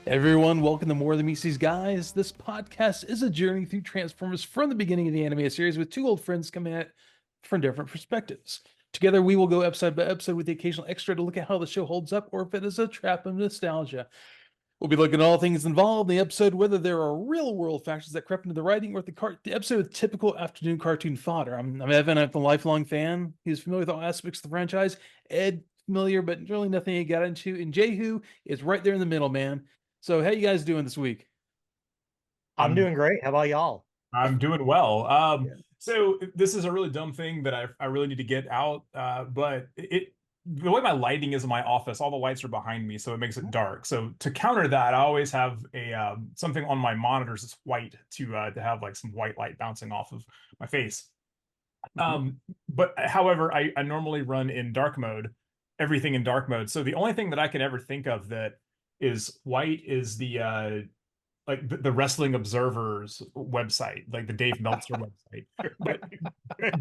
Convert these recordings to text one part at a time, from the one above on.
Everyone, welcome to Morethanmeetstheseguys. This podcast is a journey through Transformers from the beginning of the anime series with two old friends coming at it from different perspectives. Together, we will go episode by episode with the occasional extra to look at how the show holds up or if it is a trap of nostalgia. We'll be looking at all things involved in the episode, whether there are real-world factors that crept into the writing or if the episode with typical afternoon cartoon fodder. I'm Evan. I'm a lifelong fan. He's familiar with all aspects of the franchise. Ed, familiar, but really nothing he got into. And Jehu is right there in the middle, man. So how you guys doing this week? I'm doing great. How about y'all? I'm doing well. Yeah. So this is a really dumb thing that I really need to get out. But the way my lighting is in my office, all the lights are behind me, so it makes it dark. So to counter that, I always have a something on my monitors that's white to have like some white light bouncing off of my face. But however, I normally run in dark mode, everything in dark mode. So the only thing that I can ever think of that is white is the like the Wrestling Observer's website, like the Dave Meltzer website. But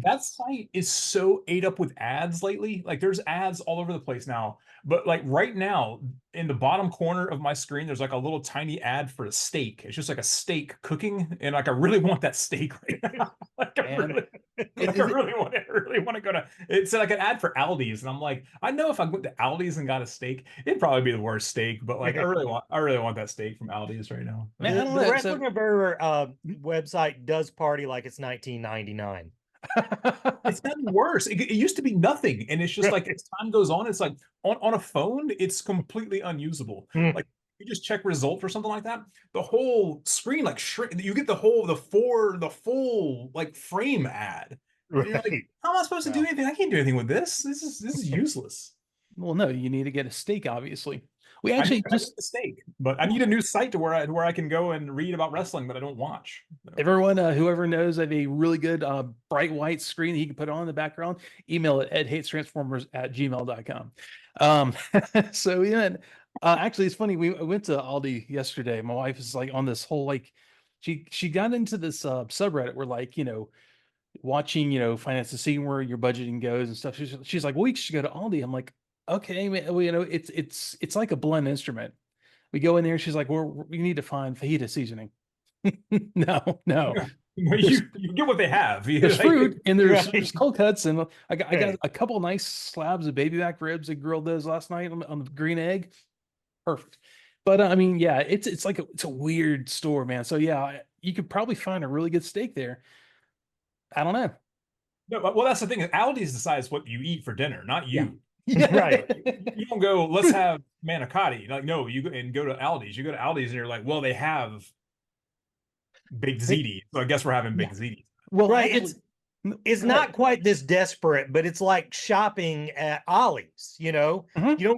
that site is so ate up with ads lately. Like there's ads all over the place now. But like right now, in the bottom corner of my screen, there's like a little tiny ad for a steak. It's just like a steak cooking, and like I really want that steak right now. Like I really want to go to. It's like an ad for Aldi's, and I'm like, I know if I went to Aldi's and got a steak, it'd probably be the worst steak. But like, I really want that steak from Aldi's right now. Man, the Wrestling Observer website does party like it's 1999. It's gotten worse. It used to be nothing, and it's just like as time goes on, it's like on a phone, it's completely unusable. Like you just check results or something like that, the whole screen like shrink. You get the full like frame ad. And you're like, how am I supposed to do anything? I can't do anything with this. This is useless. Well, no, you need to get a steak, obviously. We actually I need a steak, but I need a new site to where I can go and read about wrestling that I don't watch. Everyone, whoever knows of a really good bright white screen that you can put on in the background, email it edhatestransformers@gmail.com. So yeah, actually, it's funny. I went to Aldi yesterday. My wife is like on this whole like she got into this subreddit where like watching finance to see where your budgeting goes and stuff. She's like, well, we should go to Aldi. I'm like, okay, man, well, it's like a blend instrument. We go in there. She's like, we need to find fajita seasoning. No. You get what they have. There's fruit and there's cold cuts, and I got a couple nice slabs of baby back ribs. I grilled those last night on the green egg. Perfect. But I mean, yeah, it's like it's a weird store, man. So yeah, you could probably find a really good steak there. I don't know. No, well, that's the thing. Aldi's decides what you eat for dinner, not you. Yeah. Right. You don't go, let's have manicotti. Like, no, you go to Aldi's. You go to Aldi's and you're like, well, they have Big ziti. So I guess we're having Big ziti. Well, right. It's not quite this desperate, but it's like shopping at Ollie's. You don't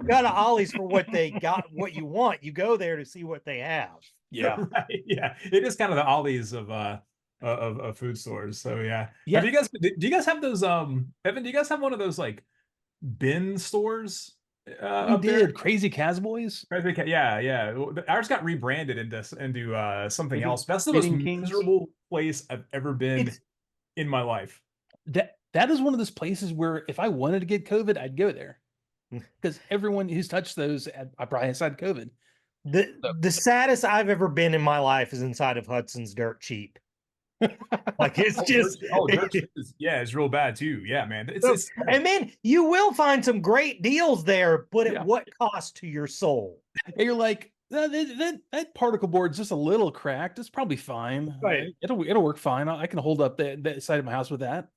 go to Ollie's for what they got, what you want. You go there to see what they have. Yeah. Right. Yeah. It is kind of the Ollie's of food stores. So yeah. Do you guys have those Evan, do you guys have one of those like bin stores? We did. Crazy Casboys. Yeah. Ours got rebranded into something else. That's the most miserable place I've ever been in my life. That is one of those places where if I wanted to get COVID, I'd go there because everyone who's touched those, I probably had COVID. The saddest I've ever been in my life is inside of Hudson's Dirt Cheap. Like it's just it's real bad too. Yeah, man. And man, you will find some great deals there, but at what cost to your soul? And you're like, that particle board's just a little cracked. It's probably fine. Right. It'll work fine. I can hold up that side of my house with that.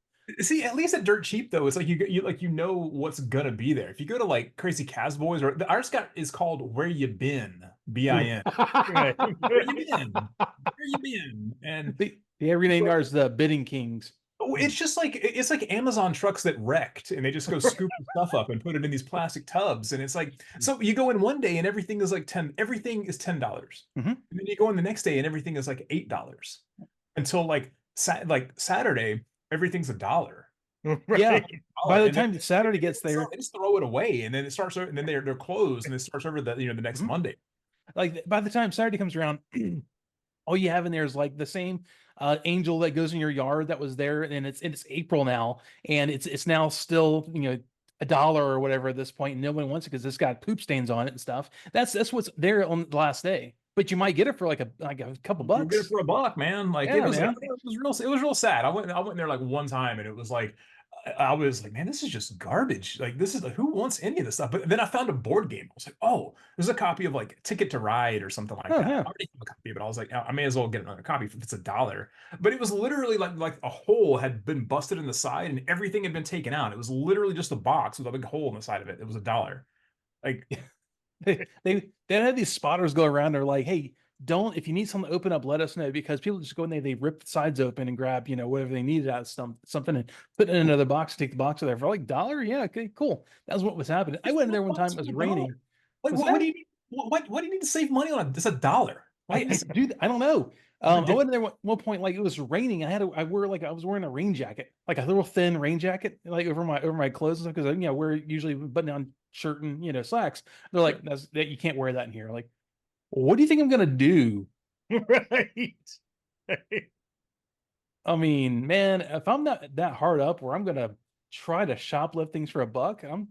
See, at least at Dirt Cheap though, it's like you know what's gonna be there. If you go to like Crazy Casboys or ours is called Where You Been, BIN. Where you been? Where you been? And they renamed ours the Bidding Kings. It's like Amazon trucks that wrecked and they just go scoop the stuff up and put it in these plastic tubs. And it's like, so you go in one day and everything is like everything is $10. And then you go in the next day and everything is like $8 until like Saturday, everything's $1. Right. Yeah. By the time Saturday gets there, they just throw it away and then it starts, and then they're closed and it starts over the next Monday. Like by the time Saturday comes around, all you have in there is like the same angel that goes in your yard that was there, and it's April now, and it's now still $1 or whatever at this point, and no one wants it because it's got poop stains on it and stuff. That's what's there on the last day. but you might get it for like a couple bucks. You get it for $1, man. Like, Yeah, it was man. it was real sad. I went there like one time, and it was like, I was like, man, this is just garbage. Like, this is like, who wants any of this stuff? But then I found a board game. I was like, oh, there's a copy of like Ticket to Ride or something like that. Yeah. I already have a copy, but I was like, I may as well get another copy if it's $1. But it was literally like a hole had been busted in the side, and everything had been taken out. It was literally just a box with a big hole in the side of it. It was $1. Like, they had these spotters go around. They're like, hey, if you need something to open up, let us know, because people just go in there, they rip the sides open and grab, whatever they needed out of something and put it in another box, take the box of there for like $1. Yeah, okay, cool. That was what was happening. I went in there one time, it was raining. Like, what do you need? What do you need to save money on? It's $1. I don't know. I went in there at one point, like it was raining. I was wearing a rain jacket, like a little thin rain jacket, like over my clothes, because we're usually button down shirt and slacks. They're like, that you can't wear that in here. Like, what do you think I'm gonna do? Right. I mean, man, if I'm not that hard up where I'm gonna try to shoplift things for $1,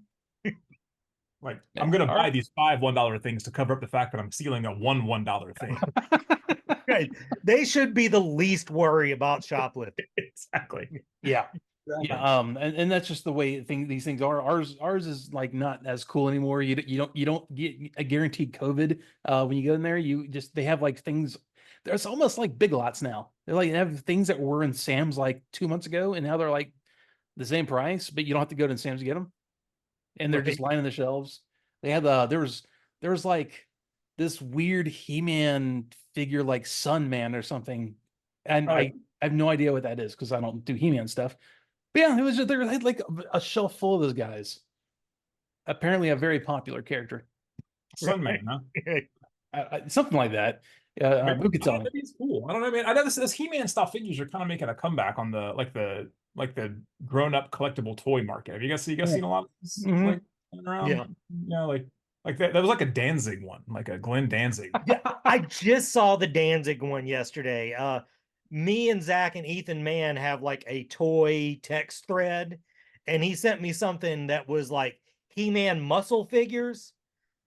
I'm gonna buy these 5 $1 things to cover up the fact that I'm stealing a $1 thing. Right. They should be the least worry about shoplifting. Exactly. Yeah. Yeah. And that's just the way these things are. Ours is like not as cool anymore. You don't get a guaranteed COVID when you go in there. They have like things. There's almost like Big Lots now. They have things that were in Sam's like 2 months ago, and now they're like the same price, but you don't have to go to Sam's to get them, and they're just lining the shelves. They had there was like this weird He-Man figure, like Sun Man or something, and I have no idea what that is because I don't do He-Man stuff. But yeah, it was just, they had like a shelf full of those guys. Apparently, a very popular character. Sun Man, huh? Something like that. Who could tell me? It's cool. I don't know, man. I know this He-Man style figures are kind of making a comeback on the grown-up collectible toy market. Have you guys seen a lot of this, like around? Yeah. Like that was like a Danzig one, like a Glenn Danzig. Yeah, I just saw the Danzig one yesterday. Me and Zach and Ethan Mann have like a toy text thread, and he sent me something that was like He-Man muscle figures,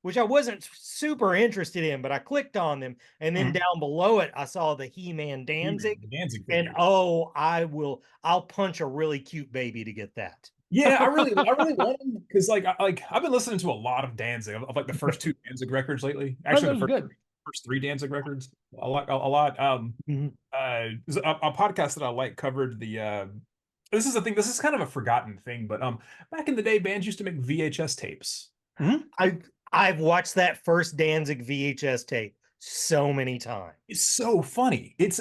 which I wasn't super interested in, but I clicked on them, and then down below it, I saw the He-Man Danzig, and I'll punch a really cute baby to get that. Yeah, I really want them because I've been listening to a lot of Danzig of like the first 2 Danzig records lately. Actually, the first 3 Danzig records a lot. A podcast that I like covered the. This is a thing. This is kind of a forgotten thing, but back in the day, bands used to make VHS tapes. I've watched that first Danzig VHS tape so many times. It's so funny. It's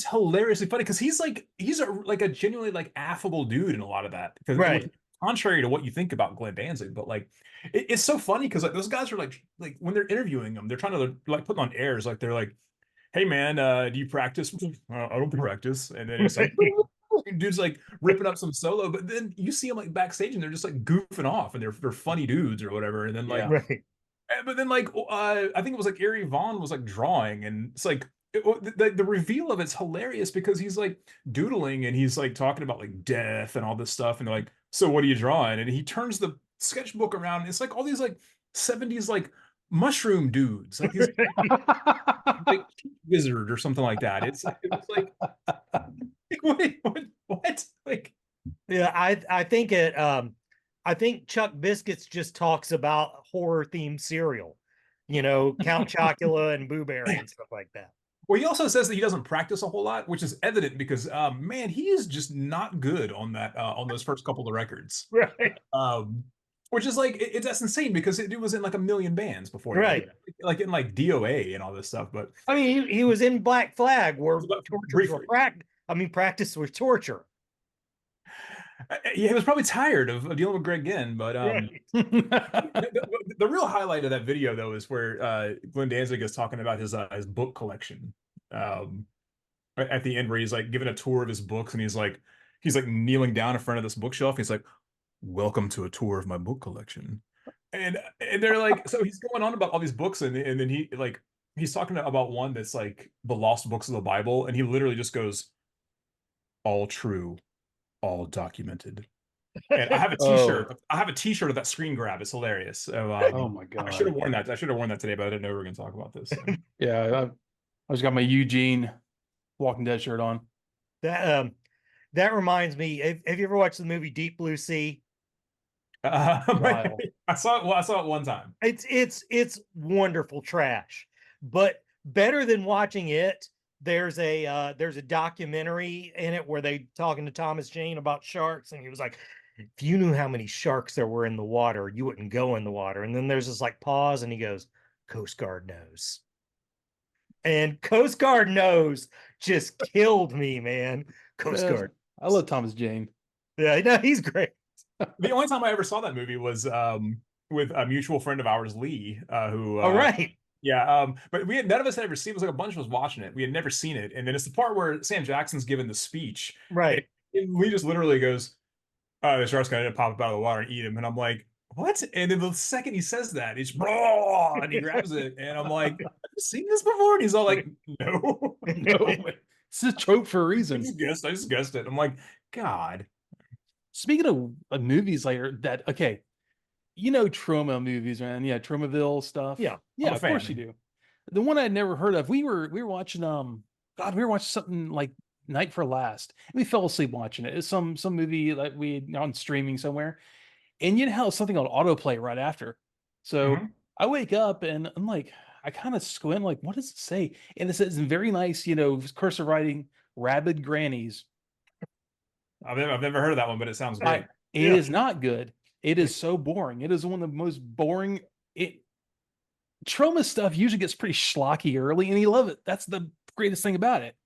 hilariously funny because he's a genuinely like affable dude in a lot of that. Right. Contrary to what you think about Glenn Danzig, but like it's so funny because like those guys are like when they're interviewing him, they're trying to like put on airs, like they're like, "Hey man, do you practice?" I don't practice, and then it's like. Dude's like ripping up some solo, but then you see them like backstage and they're just like goofing off and they're funny dudes or whatever. And then like, but then like, I think it was like Ari Vaughn was like drawing, and it's like the reveal of it's hilarious because he's like doodling and he's like talking about like death and all this stuff. And they're like, so what are you drawing? And he turns the sketchbook around and it's like all these like 70s like mushroom dudes, like these like wizard or something like that. It's like what? Like, yeah, I think I think Chuck Biscuits just talks about horror themed cereal, Count Chocula and Boo Berry and stuff like that. Well, he also says that he doesn't practice a whole lot, which is evident because man, he is just not good on that on those first couple of records. Right. Which is like that's insane because it was in like a million bands before, right? Like in like DOA and all this stuff. But I mean, he was in Black Flag where practice was torture. Yeah, he was probably tired of dealing with Greg Ginn, but the real highlight of that video though is where Glenn Danzig is talking about his book collection. At the end, where he's like giving a tour of his books, and he's like kneeling down in front of this bookshelf. He's like, "Welcome to a tour of my book collection," and they're like, so he's going on about all these books, and then he's talking about one that's like the lost books of the Bible, and he literally just goes, "All true, all documented, And I have a Oh. T-shirt. I have a T-shirt of that screen grab. It's hilarious. So Oh my God. I should have worn that. I should have worn that today, but I didn't know we were going to talk about this. So. Yeah, I just got my Eugene Walking Dead shirt on. That reminds me. Have you ever watched the movie Deep Blue Sea? Wow. I saw it. Well, I saw it one time. It's wonderful trash, but better than watching it. There's a documentary in it where they talking to Thomas Jane about sharks, and he was like, if you knew how many sharks there were in the water, you wouldn't go in the water. And then there's this like pause, and he goes, Coast Guard knows. And Coast Guard knows just killed me, man. Coast Guard. I love Thomas Jane. Yeah, no, he's great. The only time I ever saw that movie was with a mutual friend of ours, Lee, who. All right. Yeah, but none of us had ever seen it. It was like a bunch of us watching it. We had never seen it. And then it's the part where Sam Jackson's given the speech. Right. And Lee just literally goes, the shark's gonna pop up out of the water and eat him. And I'm like, what? And then the second he says that, he's and he grabs it. And I'm like, have you seen this before? And he's all like, no. It's a trope for a reason. I just guessed it. I'm like, God. Speaking of movies later, okay, you know Troma movies, man. Yeah, Tromaville stuff. Yeah, yeah, of course you do. The one I'd never heard of. We were watching we were watching something like Night for Last. And we fell asleep watching it. It's some movie like we on streaming somewhere. And you know how something on autoplay right after. So I wake up and I'm like, I kind of squint, like, what does it say? And it says in very nice, cursive writing, rabid grannies. I've never heard of that one, but it sounds great. It is not good. It is so boring. It is one of the most boring. Troma stuff usually gets pretty schlocky early, and you love it. That's the greatest thing about it.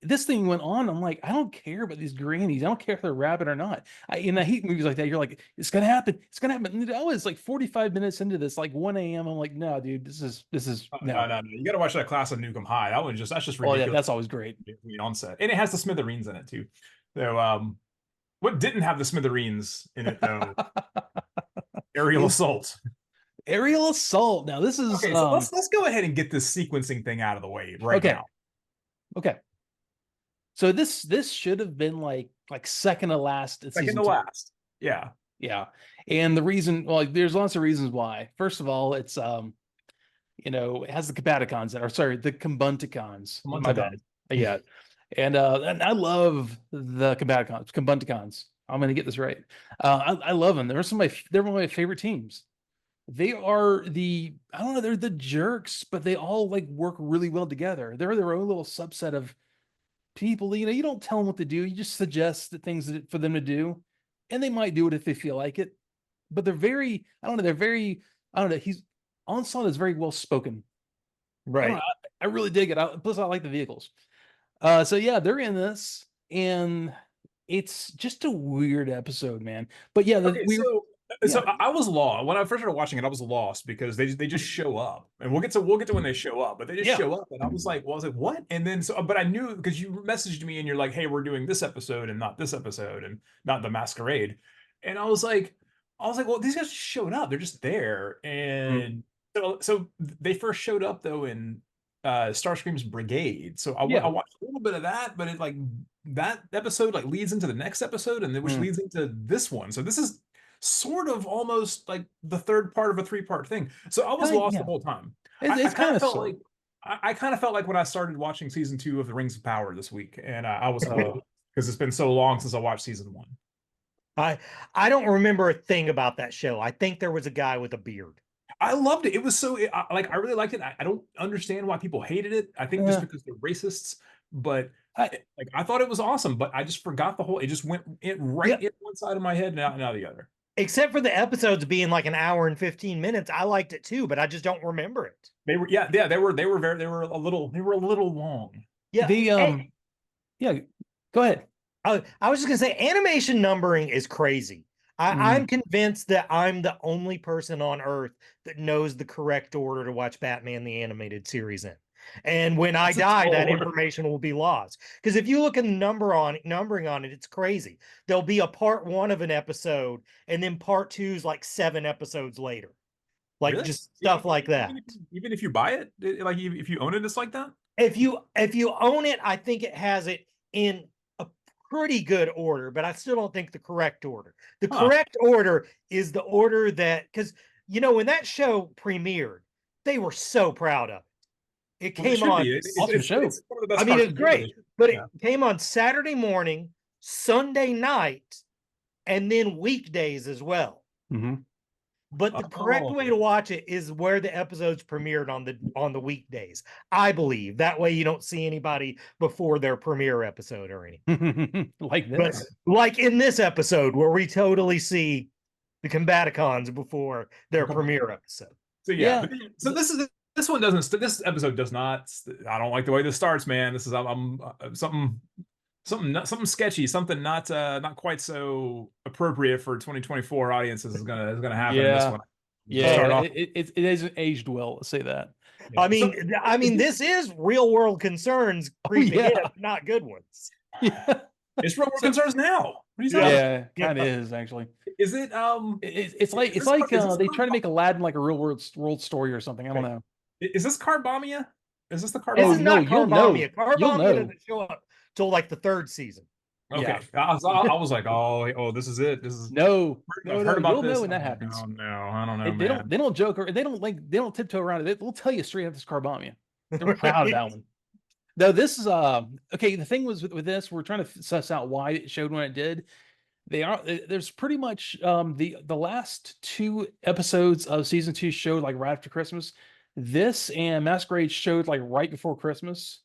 This thing went on. I'm like, I don't care about these grannies. I don't care if they're rabid or not. I hate movies like that. You're like, it's gonna happen. It's gonna happen. And I was like 45 minutes into this, like 1 a.m. I'm like, no, dude, this is no. You gotta watch that Class of Nukem High. That's just ridiculous. Oh yeah, that's always great. Onset, and it has the smithereens in it too. So what didn't have the smithereens in it though? Aerial assault. Aerial assault. Now this is okay. So let's go ahead and get this sequencing thing out of the way now. Okay. So this should have been like second to last. Second to last. Yeah. Yeah. And the reason, well, there's lots of reasons why. First of all, it's it has the Combaticons the Combaticons. My bad. Yeah. And I love the Combaticons. I'm gonna get this right. I love them. They're one of my favorite teams. They are they're the jerks, but they all like work really well together. They're their own little subset of people. You don't tell them what to do. You just suggest the things for them to do, and they might do it if they feel like it. But they're very, he's Onslaught is very well spoken. Right. I really dig it. Plus I like the vehicles. So yeah, they're in this, and it's just a weird episode, man. But yeah, so I was lost when I first started watching it. I was lost because they just show up, and we'll get to when they show up. But they just show up, and I was like, what? And then but I knew because you messaged me and you're like, hey, we're doing this episode and not this episode and not the masquerade, and I was like, well, these guys just showed up. They're just there, and so they first showed up though in Starscream's brigade. So I watched a little bit of that, but it like that episode like leads into the next episode, and then which leads into this one. So this is sort of almost like the third part of a 3-part thing. So I was lost the whole time. It's kind of felt like I kind of felt like when I started watching season 2 of The Rings of Power this week, and I was because it's been so long since I watched season 1. I don't remember a thing about that show. I think there was a guy with a beard. I loved it. It was so I really liked it. I don't understand why people hated it. I think just because they're racists, but I thought it was awesome. But I just forgot the whole. It just went in one side of my head and out the other. Except for the episodes being like an hour and 15 minutes, I liked it too, but I just don't remember it. They were they were a little long. Yeah. Go ahead. I was just gonna say animation numbering is crazy. I'm convinced that I'm the only person on Earth that knows the correct order to watch Batman the Animated Series in. And when I die, that information will be lost. Because if you look at the numbering on it, it's crazy. There'll be a part 1 of an episode, and then part 2 is like 7 episodes later. Like just stuff like that. Even if you buy it, like if you own it, it's like that. If you own it, I think it has it in a pretty good order, but I still don't think the correct order. The correct order is the order that, because, you know, when that show premiered, they were so proud of it. It came on. Awesome show. It's one of the best I mean, cartoons it's great, ever. but it came on Saturday morning, Sunday night, and then weekdays as well. Mm-hmm. But the correct way to watch it is where the episodes premiered on the weekdays. I believe that way you don't see anybody before their premiere episode or anything. Like this, but like in this episode where we totally see the Combaticons before their premiere episode. So so this one doesn't. This episode does not. I don't like the way this starts, man. This is I'm something sketchy, something not quite so appropriate for 2024 audiences is gonna happen in this one. Yeah, it isn't aged well. Let's say that. Yeah. I mean, this is real world concerns creeping in, not good ones. Yeah, it's real world concerns now. Yeah, kind of is actually. Is it? It's like they try to make Aladdin like a real world story or something. I don't know. Is this Carbamia? Is this the Carbamia? This is not Carbamia. Carbamia doesn't show up till like the 3rd season. Okay, I was like, oh, this is it. This is I've heard about this. Know when that happens. No, I don't know. They don't joke or they don't tiptoe around it. They'll tell you straight up this Carbamia. They're proud of that one. No, this is okay. The thing was with this, we're trying to suss out why it showed when it did. There's pretty much the last 2 episodes of season 2 showed like right after Christmas. This and Masquerade showed like right before Christmas.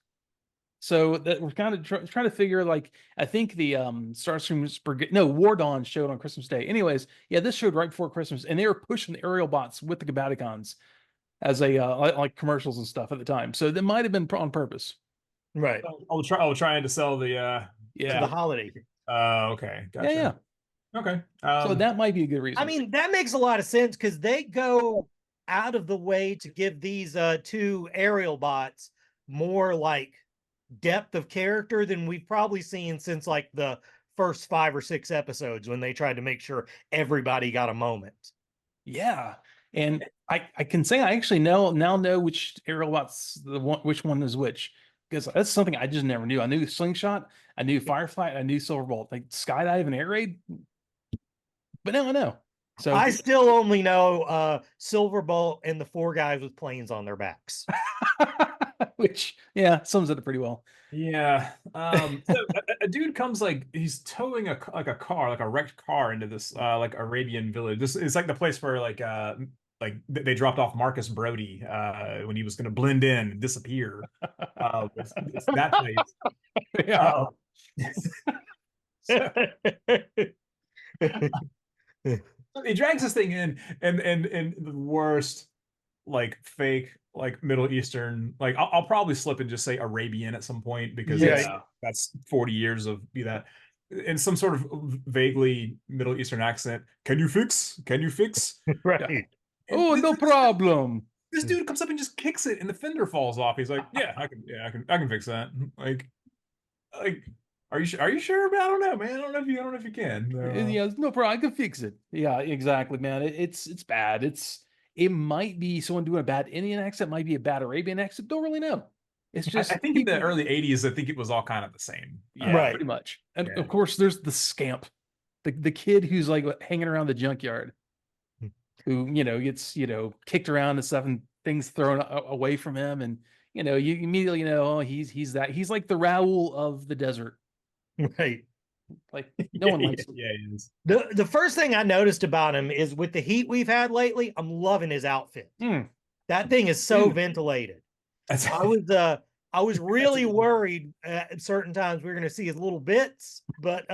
So that we're kind of trying to figure, like, I think the War Dawn showed on Christmas Day. Anyways, yeah, this showed right before Christmas, and they were pushing the aerial bots with the Combaticons as a like commercials and stuff at the time. So that might have been on purpose. Right. Trying to sell the the holiday. Okay. Gotcha. Yeah. Okay. So that might be a good reason. I mean, that makes a lot of sense because they go out of the way to give these 2 aerial bots more like depth of character than we've probably seen since like the first 5 or 6 episodes when they tried to make sure everybody got a moment. Yeah. And I can say I actually now know which aerial bots which one is which, because that's something I just never knew. I knew Slingshot, I knew Firefly, I knew Silverbolt, like Skydive and Air Raid, but now I know. So I still only know Silverbolt and the 4 guys with planes on their backs. Which sums it up pretty well. Yeah. So a dude comes, like, he's towing a car, like a wrecked car, into this like Arabian village. This is like the place where like they dropped off Marcus Brody when he was going to blend in and disappear. It's that place. Yeah. He drags this thing in, and the worst, like, fake, like, Middle Eastern, like, I'll probably slip and just say Arabian at some point, because that's 40 years of that in some sort of vaguely Middle Eastern accent. Can you fix? Right. Oh, no problem. This dude comes up and just kicks it, and the fender falls off. He's like, I can fix that. Like, are you sure? I don't know, man. I don't know if you can. Yeah, no problem. I can fix it. Yeah, exactly, man. It's bad. It might be someone doing a bad Indian accent, might be a bad Arabian accent. Don't really know. It's just I think in the early 80s, I think it was all kind of the same. Yeah, right. Pretty much. And of course, there's the scamp, the kid who's like hanging around the junkyard, who gets kicked around and stuff, and things thrown away from him, and you immediately know he's like the Raoul of the desert. Right. Like, no one likes him. Yeah, he is. The first thing I noticed about him is, with the heat we've had lately, I'm loving his outfit. That thing is so ventilated. I was really worried at certain times we were going to see his little bits, but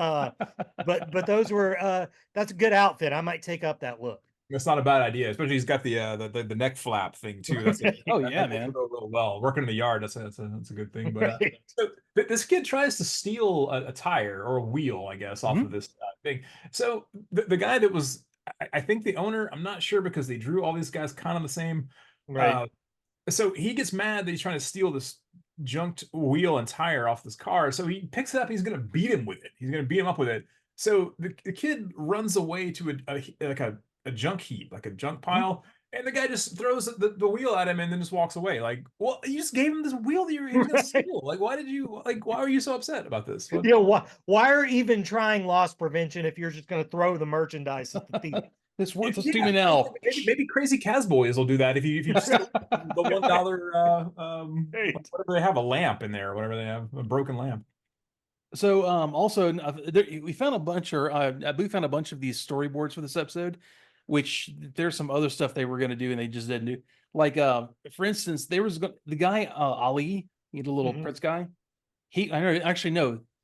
those were that's a good outfit. I might take up that look. That's not a bad idea, especially he's got the neck flap thing too. That's man, real well. Working in the yard, that's a good thing. But so this kid tries to steal a tire or a wheel, I guess, off of this thing. So the guy that was, I think the owner, I'm not sure, because they drew all these guys kind of the same. Right. So he gets mad that he's trying to steal this junked wheel and tire off this car. So he picks it up. He's going to beat him with it. He's going to beat him up with it. So the kid runs away to a junk heap, like a junk pile, And the guy just throws the wheel at him and then just walks away. Like, well, you just gave him this wheel that he was gonna steal. Like, why were you so upset about this? You know, why are even trying loss prevention if you're just going to throw the merchandise at the thief? It's worthless to me now. Maybe crazy Casboys will do that if you just the $1 whatever they have, a lamp in there, whatever they have, a broken lamp. So also we found a bunch of these storyboards for this episode, which there's some other stuff they were going to do and they just didn't do. Like for instance, there was the guy Ali, the little prince guy.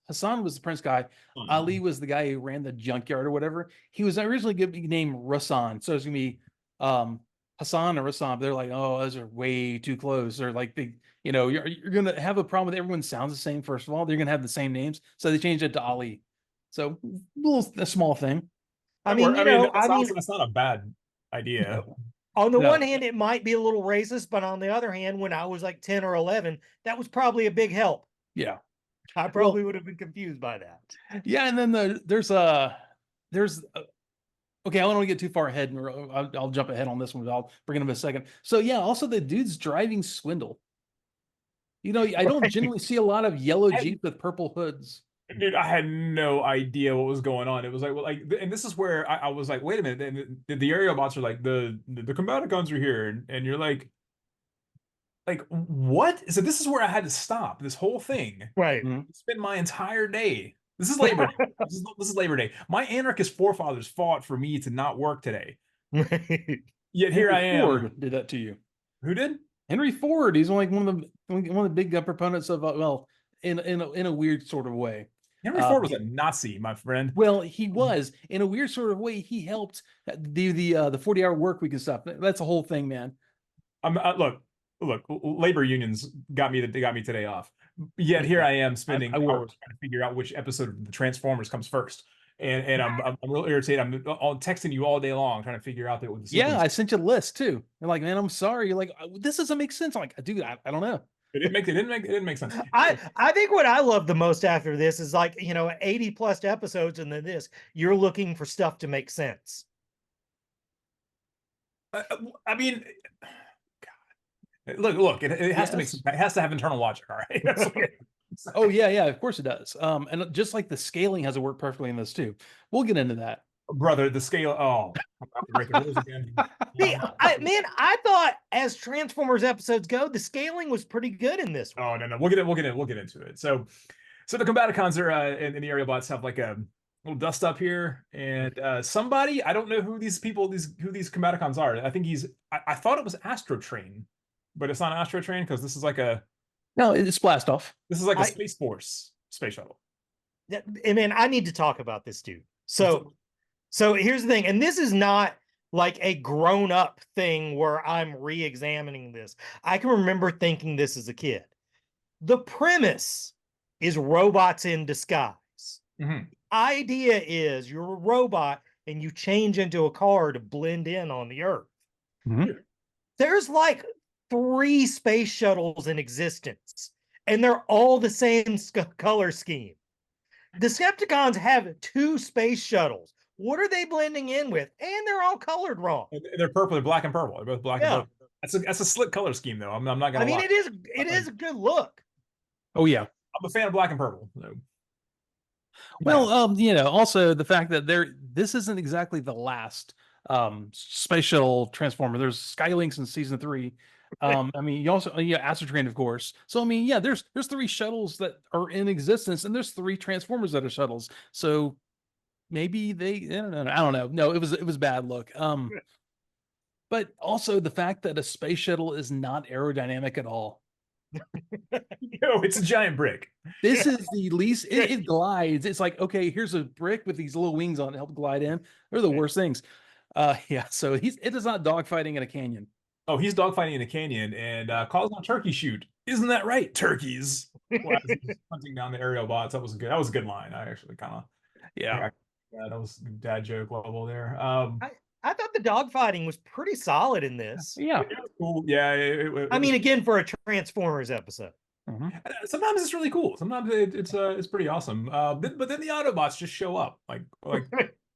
Hassan was the prince guy. Ali was the guy who ran the junkyard or whatever. He was originally going to be named Rasan, so it's gonna be Hassan or Rasan. They're like, oh, those are way too close. Or like you're gonna have a problem with everyone sounds the same. First of all, they're gonna have the same names, so they changed it to Ali. So a small thing. I mean, that's not a bad idea. On the one hand, it might be a little racist, but on the other hand, when I was like 10 or 11, that was probably a big help. Yeah. I probably would have been confused by that. Yeah, and then there's okay, I don't want to get too far ahead, and I'll jump ahead on this one, but I'll bring it up in a second. So yeah, also the dude's driving Swindle. I don't generally see a lot of yellow Jeeps with purple hoods. Dude, I had no idea what was going on. It was like, and this is where I was like, wait a minute. And the aerial bots are like, the Combaticons are here, and you're like what? So this is where I had to stop this whole thing. Right. Spend my entire day. This is Labor Day. This is Labor Day. My anarchist forefathers fought for me to not work today. Yet here I am. Ford did that to you. Who did? Henry Ford. He's like one of the big proponents of in a weird sort of way. Henry Ford was a Nazi, my friend. Well, he was in a weird sort of way. He helped do the 40-hour work week and stuff. That's a whole thing, man. Look, labor unions got me today off. Yet here I am spending hours trying to figure out which episode of the Transformers comes first. And I'm real irritated. I'm texting you all day long trying to figure out that. I sent you a list too. You're like, man, I'm sorry. You're like, this doesn't make sense. I'm like, dude, I don't know. It didn't make sense. I think what I love the most after this is 80 plus episodes, and then you're looking for stuff to make sense. I mean, God. Look, it has to make sense. It has to have internal logic, all right? Oh yeah, of course it does. And just like the scaling has to work perfectly in this too. We'll get into that. Brother, the scale. Oh, I'm about to break the rules again. I thought as Transformers episodes go, the scaling was pretty good in this one. Oh no, we'll get into it. So the Combaticons are and the aerial bots have like a little dust up here, and somebody, I don't know who these Combaticons are. I think I thought it was Astrotrain, but it's not Astrotrain because this is like no, it's Blast Off. This is like a Space Force space shuttle. And man, I need to talk about this dude. So here's the thing, and this is not like a grown-up thing where I'm re-examining this. I can remember thinking this as a kid. The premise is robots in disguise. Mm-hmm. The idea is you're a robot and you change into a car to blend in on the Earth. Mm-hmm. There's like 3 space shuttles in existence, and they're all the same color scheme. The Decepticons have 2 space shuttles. What are they blending in with? And they're all colored wrong. They're purple. They're black and purple. They're both black and purple. That's a slick color scheme, though. I'm not gonna. I mean, lie. It is a good look. Oh yeah, I'm a fan of black and purple. So. Well, also the fact that this isn't exactly the last space shuttle transformer. There's Skylinks in season 3. I mean, you also Astrotrain, of course. So I mean, there's 3 shuttles that are in existence, and there's 3 Transformers that are shuttles. So maybe I don't know. No, it was bad look. But also the fact that a space shuttle is not aerodynamic at all. It's a giant brick. This is the least. It glides. It's like, okay, here's a brick with these little wings on it to help glide in. They're the worst things. So it is not dogfighting in a canyon. Oh, he's dogfighting in a canyon and calls on turkey shoot. Isn't that right? Turkeys. Hunting down the aerial bots. That was a good line. I actually kind of that was dad joke level there. I thought the dogfighting was pretty solid in this. Yeah. Cool. Yeah. I mean, again, for a Transformers episode. Mm-hmm. Sometimes it's really cool. Sometimes it's pretty awesome. But then the Autobots just show up. Like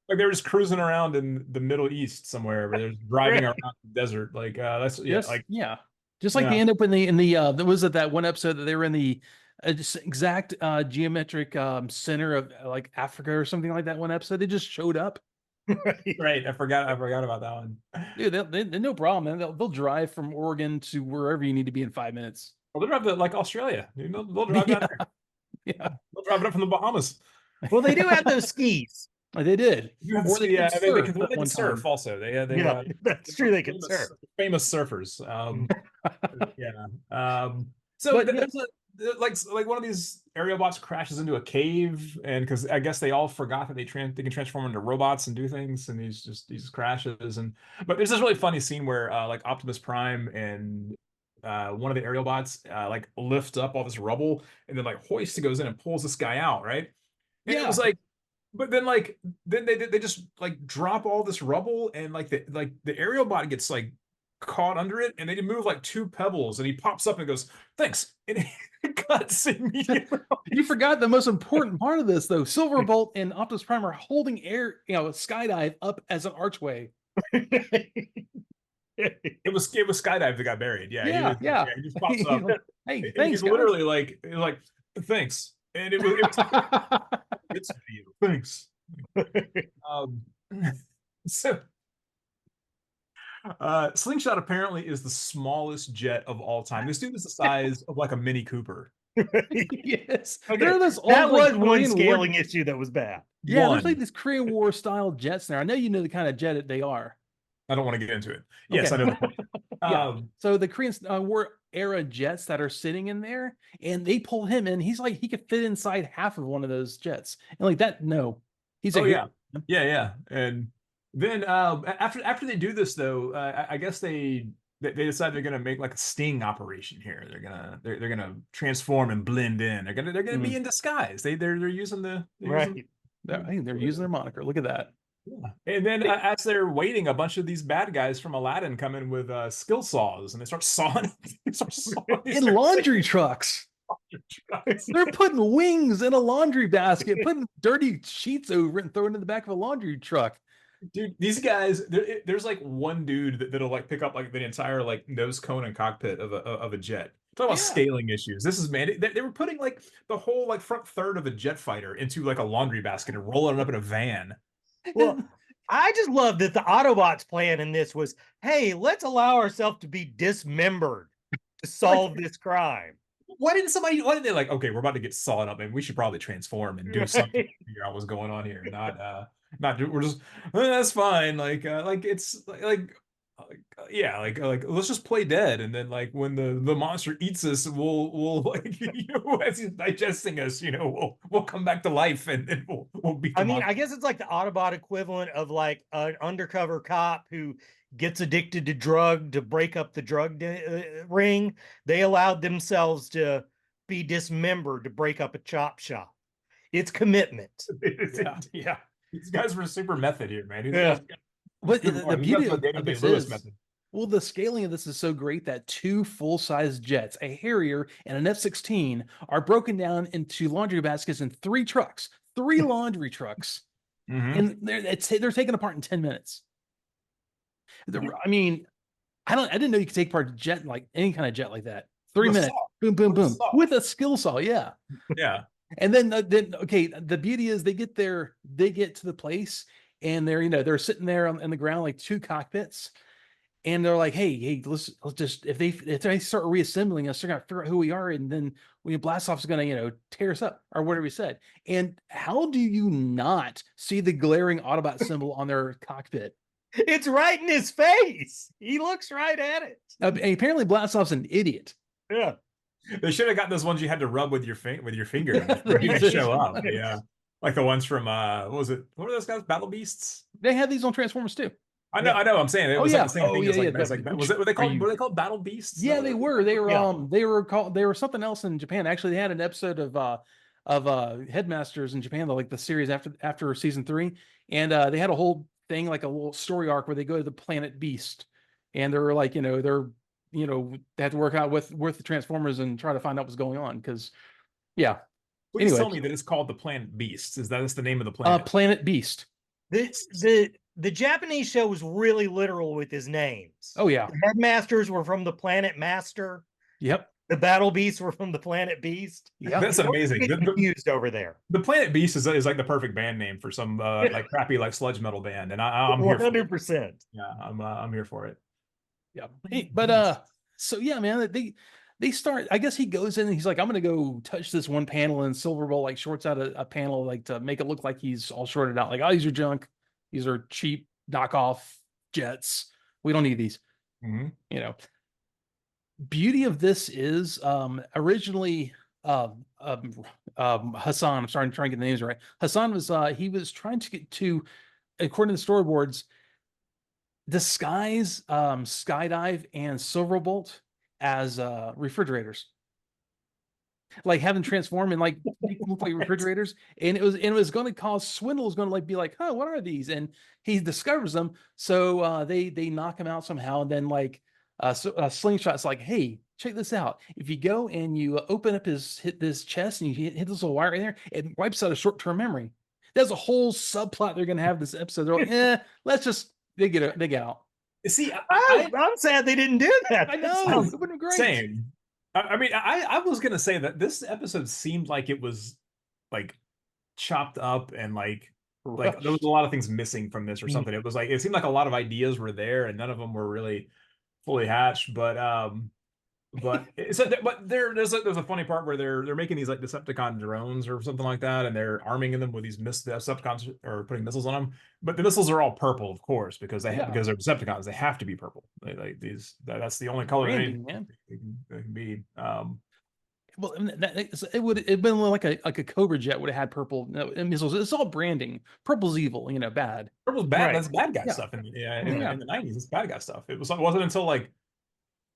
Like they were just cruising around in the Middle East somewhere, where they're driving around the desert. Like that's just like they end up in the there was that one episode that they were in the just exact geometric center of like Africa or something like that. One episode they just showed up. Right. I forgot about that one. Dude, they're no problem, man. They'll drive from Oregon to wherever you need to be in 5 minutes. Well, they'll drive to like Australia. Dude, they'll drive down there. Yeah, They'll drive it up from the Bahamas. Well, they do have those skis. they did. Or they can surf also. That's true. They can surf. Famous surfers. So there's like one of these aerial bots crashes into a cave, and because I guess they all forgot that they can transform into robots and do things, and these crashes. But there's this really funny scene where like Optimus Prime and one of the aerial bots like lift up all this rubble, and then like Hoist goes in and pulls this guy out, right? And it was like, but then they just like drop all this rubble, and like the aerial bot gets like caught under it, and they move like 2 pebbles, and he pops up and goes, "Thanks," and it cuts immediately. You forgot the most important part of this, though. Silverbolt and Optimus Prime are holding skydive up as an archway. It was Skydive that got buried. Yeah. He just pops up. Hey, thanks. He's literally like thanks, and it was it's for you. Thanks. So. Slingshot apparently is the smallest jet of all time. This dude is the size of like a Mini Cooper. Yes. Okay. That was one scaling issue that was bad. Yeah, there's like these Korean War style jets there. I know you know the kind of jet they are. I don't want to get into it. Yes, okay. I know the point. So the Korean War era jets that are sitting in there, and they pull him in. He's like, he could fit inside half of one of those jets. And like that, no. He's yeah. And then after they do this though, I guess they decide they're gonna make like a sting operation here. They're gonna transform and blend in. They're gonna be in disguise. They're using they're using their moniker. Look at that. Yeah. And then as they're waiting, a bunch of these bad guys from Aladdin come in with skill saws, and they start sawing in laundry trucks. They're putting wings in a laundry basket, putting dirty sheets over it, and throwing it in the back of a laundry truck. Dude, these guys, there's like one dude that'll like pick up like the entire like nose cone and cockpit of a jet. Talk about scaling issues. This is they were putting like the whole like front third of a jet fighter into like a laundry basket and rolling it up in a van. Well, I just love that the Autobots' plan in this was, hey, let's allow ourselves to be dismembered to solve this crime. Why didn't they like, okay, we're about to get sawed up and we should probably transform and do something to figure out what's going on here. We're just that's fine. Like it's like let's just play dead, and then like when the monster eats us, we'll like as he's digesting us, we'll come back to life, and then we'll beat the monster. I guess it's like the Autobot equivalent of like an undercover cop who gets addicted to drug to break up the drug ring. They allowed themselves to be dismembered to break up a chop shop. It's commitment. Yeah. These guys were super method here, man. But the beauty of this is, well, the scaling of this is so great that 2 full-size jets, a Harrier and an F-16, are broken down into laundry baskets in 3 trucks, 3 laundry trucks, and they're taken apart in 10 minutes. I mean, I didn't know you could take apart a jet, like any kind of jet like that. 3 minutes, boom, boom, boom, with a skill saw. Yeah. And then okay, the beauty is they get to the place, and they're sitting there on the ground like 2 cockpits, and they're like, hey, let's just if they start reassembling us, they're gonna figure out who we are, and then Blastoff's gonna tear us up or whatever he said. And how do you not see the glaring Autobot symbol on their cockpit? It's right in his face. He looks right at it. Apparently, Blastoff's an idiot. Yeah. They should have got those ones you had to rub with your finger for you to show up. Yeah, like the ones from what was it? What were those guys? Battle Beasts. They had these on Transformers too. I know. I'm saying it was like the same thing. Were they called Battle Beasts? Yeah, they were. They were something else in Japan. Actually, they had an episode of Headmasters in Japan, like the series after season 3, and they had a whole thing, like a little story arc where they go to the planet Beast, and they're like, they have to work out with the Transformers and try to find out what's going on. Because, Please tell me that it's called the Planet Beast. That's the name of the planet? Planet Beast. The Japanese show was really literal with his names. Oh yeah. The headmasters were from the planet Master. Yep. The battle beasts were from the planet Beast. Yeah. That's amazing. Get confused over there. The Planet Beast is like the perfect band name for some like crappy like sludge metal band, and I'm here for it. 100%. Yeah, I'm here for it. Yeah. Hey, but so yeah, man, they start. I guess he goes in and he's like, I'm gonna go touch this one panel, and Silverbolt like shorts out a panel like to make it look like he's all shorted out. Like, oh, these are junk. These are cheap knockoff jets. We don't need these. Mm-hmm. You know. Beauty of this is originally Hassan. I'm sorry, I'm trying to get the names right. Hassan was he was trying to get to, according to the storyboards, disguise Skydive and Silverbolt as refrigerators, like have them transform and like make them look like refrigerators, and it was going to cause Swindle was going to like be like, oh, what are these? And he discovers them, so they knock him out somehow, and then like Slingshot's like, hey, check this out. If you go and you open up his chest and you hit this little wire in there, it wipes out a short-term memory. There's a whole subplot they're going to have this episode. They're like, let's just they get out. See, I'm sad they didn't do that. I know. It would have been great. Same. I mean, I was gonna say that this episode seemed like it was like chopped up and like there was a lot of things missing from this or something. It was like it seemed like a lot of ideas were there and none of them were really fully hatched. But there's a funny part where they're making these like Decepticon drones or something like that, and they're arming them with these Decepticons or putting missiles on them. But the missiles are all purple, of course, because because they're Decepticons. They have to be purple. Like these. That's the only color they can be. Well, it would have been like a Cobra jet would have had purple missiles. It's all branding. Purple's evil, bad. Purple's bad. Right. That's bad guy stuff in the 90s. It's bad guy stuff. It wasn't until like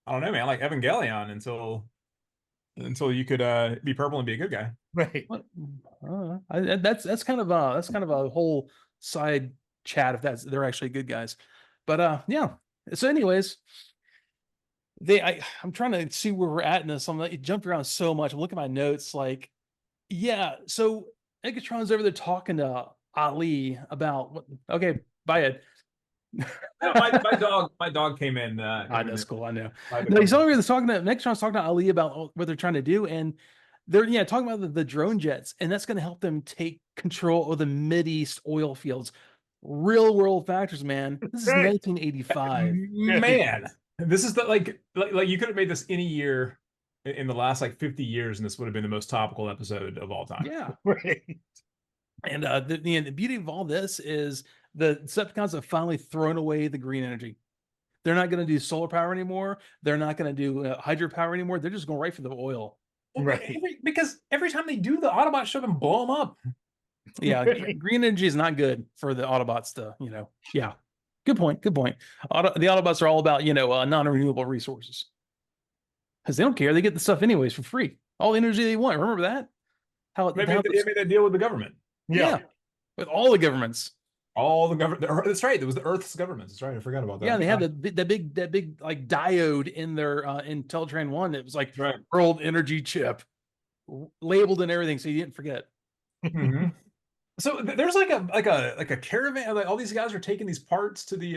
I don't know, man, like Evangelion until you could be purple and be a good guy. Right. That's kind of a whole side chat if they're actually good guys. But yeah. So anyways, I'm trying to see where we're at in this. It jumped around so much. I'm looking at my notes, like, yeah. So Edhatran's over there talking to Ali about okay, bye Ed. my dog came in. That's cool. I know. No, he's over there talking to Edhatran's talking to Ali about what they're trying to do, and they're talking about the drone jets, and that's going to help them take control of the Mideast oil fields. Real world factors, man. This is 1985. Man, this is like you could have made this any year in the last like 50 years, and this would have been the most topical episode of all time. Yeah, right. And the beauty of all this is the Decepticons have finally thrown away the green energy. They're not going to do solar power anymore. They're not going to do hydropower anymore. They're just going right for the oil. Right. Because every time they do, the Autobots show them blow them up. Yeah, green energy is not good for the Autobots to, Yeah, good point. The Autobots are all about, non-renewable resources. Because they don't care. They get the stuff anyways for free. All the energy they want. Remember that? They made that deal with the government. Yeah. With all the governments. All the government. That's right. It was the Earth's governments. That's right. I forgot about that. Yeah, they had that big like diode in their in Teletran 1 that was like world energy chip labeled and everything, so you didn't forget. Mm-hmm. So there's like a caravan. Like all these guys are taking these parts to the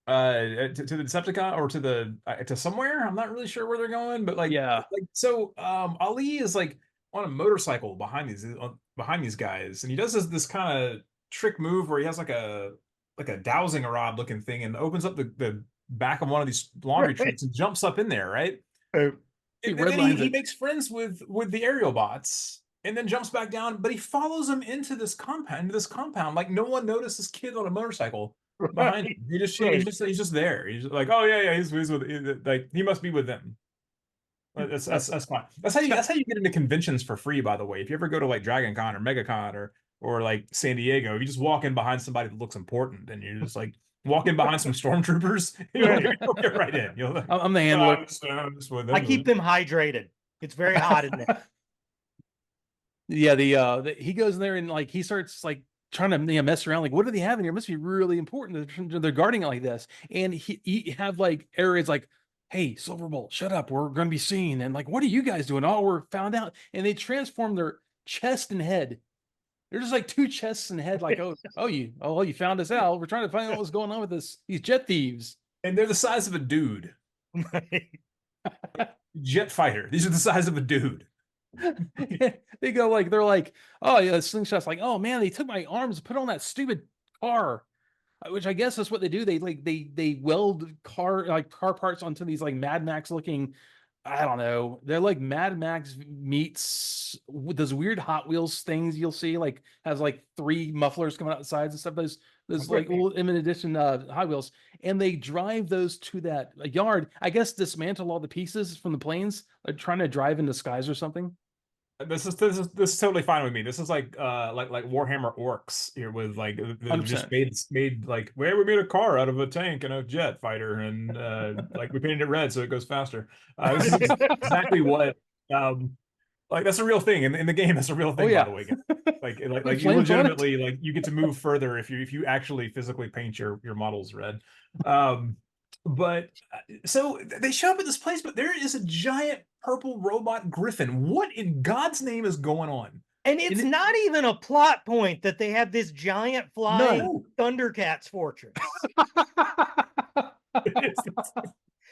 to the Decepticon or to somewhere. I'm not really sure where they're going, but so Ali is like on a motorcycle behind these guys, and he does this kind of trick move where he has like a dowsing rod looking thing and opens up the back of one of these laundry trucks and jumps up in there, right? He makes friends with the aerial bots and then jumps back down, but he follows them into this compound. Like no one noticed this kid on a motorcycle behind him. He's just there. He's like, oh yeah, he's with like he must be with them. That's fine. That's how you get into conventions for free, by the way. If you ever go to like Dragon Con or MegaCon or like San Diego, if you just walk in behind somebody that looks important and you're just like walk in behind some stormtroopers, you'll get right in. I'm the handler. I keep them hydrated. It's very hot in there. Yeah, he goes in there and like he starts like trying to mess around. Like, what do they have in here? It must be really important. They're guarding it like this, and he have like areas like, hey, Silverbolt, shut up. We're going to be seen. And like, what are you guys doing? Oh, we're found out. And they transform their chest and head They're just like two chests and head, like, you found us out. We're trying to find out what's going on with these jet thieves. And they're the size of a dude. Jet fighter. These are the size of a dude. They're like, oh yeah, slingshot's like, oh man, they took my arms and put on that stupid car. Which I guess is what they do. They weld car parts onto these like Mad Max looking, I don't know. They're like Mad Max meets with those weird Hot Wheels things you'll see, like has like 3 mufflers coming out the sides and stuff. Those like limited edition Hot Wheels, and they drive those to that yard. I guess dismantle all the pieces from the planes, like trying to drive into skies or something. This is totally fine with me. This is like Warhammer Orcs here with like just made like where we made a car out of a tank and a jet fighter and like we painted it red so it goes faster. This is exactly what like that's a real thing in the game. That's a real thing, by the way. Like you legitimately like you get to move further if you actually physically paint your models red. But so they show up at this place, but there is a giant purple robot griffin. What in God's name is going on? And it's not even a plot point that they have this giant flying Thundercats fortress.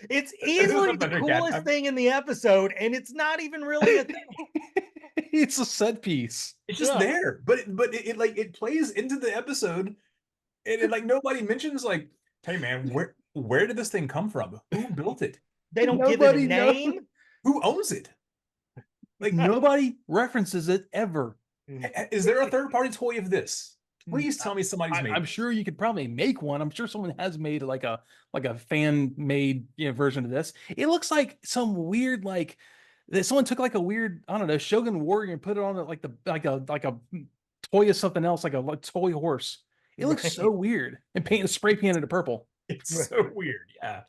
It's easily the coolest thing in the episode, and it's not even really a thing. It's a set piece. It's just there, but it plays into the episode, and it like nobody mentions like, hey man, where did this thing come from? Who built it? They don't give it a name. Who owns it? Like nobody references it ever. Is there a third-party toy of this? Please tell me somebody's made. I'm sure you could probably make one. I'm sure someone has made like a fan-made version of this. It looks like some weird like that someone took like a weird, I don't know, Shogun warrior and put it on like a toy of something else, like a toy horse. It looks so weird and spray painted it purple. It's so weird, yeah.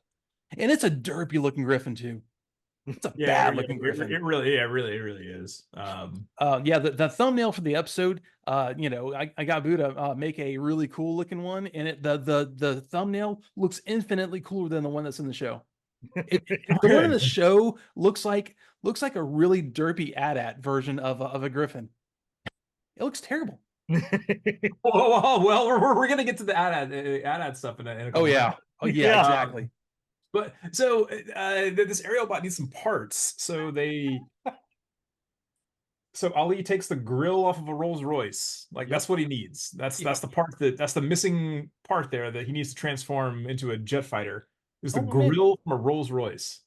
And it's a derpy looking griffin too. It's a bad looking griffin. It really is. The thumbnail for the episode, I got Boo to make a really cool looking one, and the thumbnail looks infinitely cooler than the one that's in the show. The one in the show looks like a really derpy AT-AT version of a griffin. It looks terrible. Well, we're gonna get to the AT-AT stuff in a couple minutes. Exactly. But so this aerial bot needs some parts. So Ali takes the grill off of a Rolls Royce. Like that's what he needs. That's the part that's the missing part there that he needs to transform into a jet fighter. Is the grill from a Rolls Royce.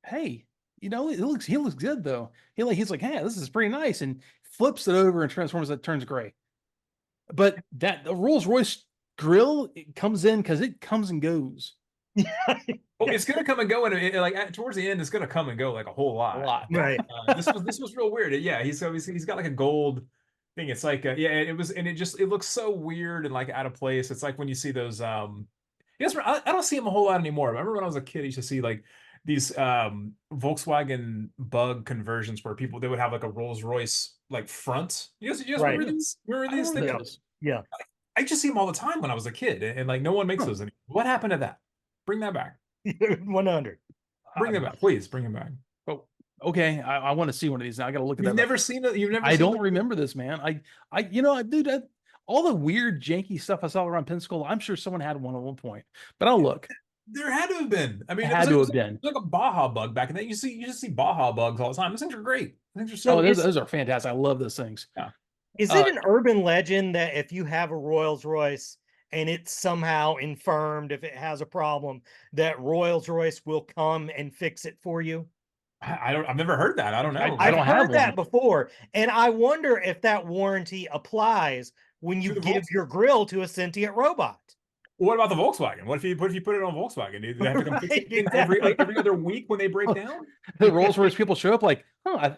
Hey, he looks good though. He's like, hey, this is pretty nice, and flips it over and transforms it, turns gray. But the Rolls Royce grill comes in because it comes and goes. Well, it's gonna come and go, and like towards the end, it's gonna come and go like a whole lot. Right. This was real weird. Yeah, he's got like a gold thing. It's like it looks so weird and like out of place. It's like when you see those. I don't see them a whole lot anymore. I remember when I was a kid, I used to see like these Volkswagen Bug conversions where they would have like a Rolls Royce like front. You guys remember these? Remember these things? Yeah. I just see them all the time when I was a kid, and like no one makes those anymore. What happened to that? Bring that back. 100. Bring them back, please. Bring them back. Oh, okay. I want to see one of these now. I got to look at that. You've never seen it. I don't remember this, man. Dude, all the weird janky stuff I saw around Pensacola, I'm sure someone had one at one point. But I'll look. There had to have been. I mean, it had to have been. Like a Baja Bug back in then. You just see Baja Bugs all the time. Those things are great. Those are fantastic. I love those things. Yeah. Is it an urban legend that if you have a Rolls Royce and it's somehow infirmed, if it has a problem, that Rolls Royce will come and fix it for you? I've never heard that. I don't know. I've heard that before, and I wonder if that warranty applies when you give your grill to a sentient robot. What about the Volkswagen? What if you put it on Volkswagen? Do they have to come fix it every other week when they break down? The Rolls Royce people show up like,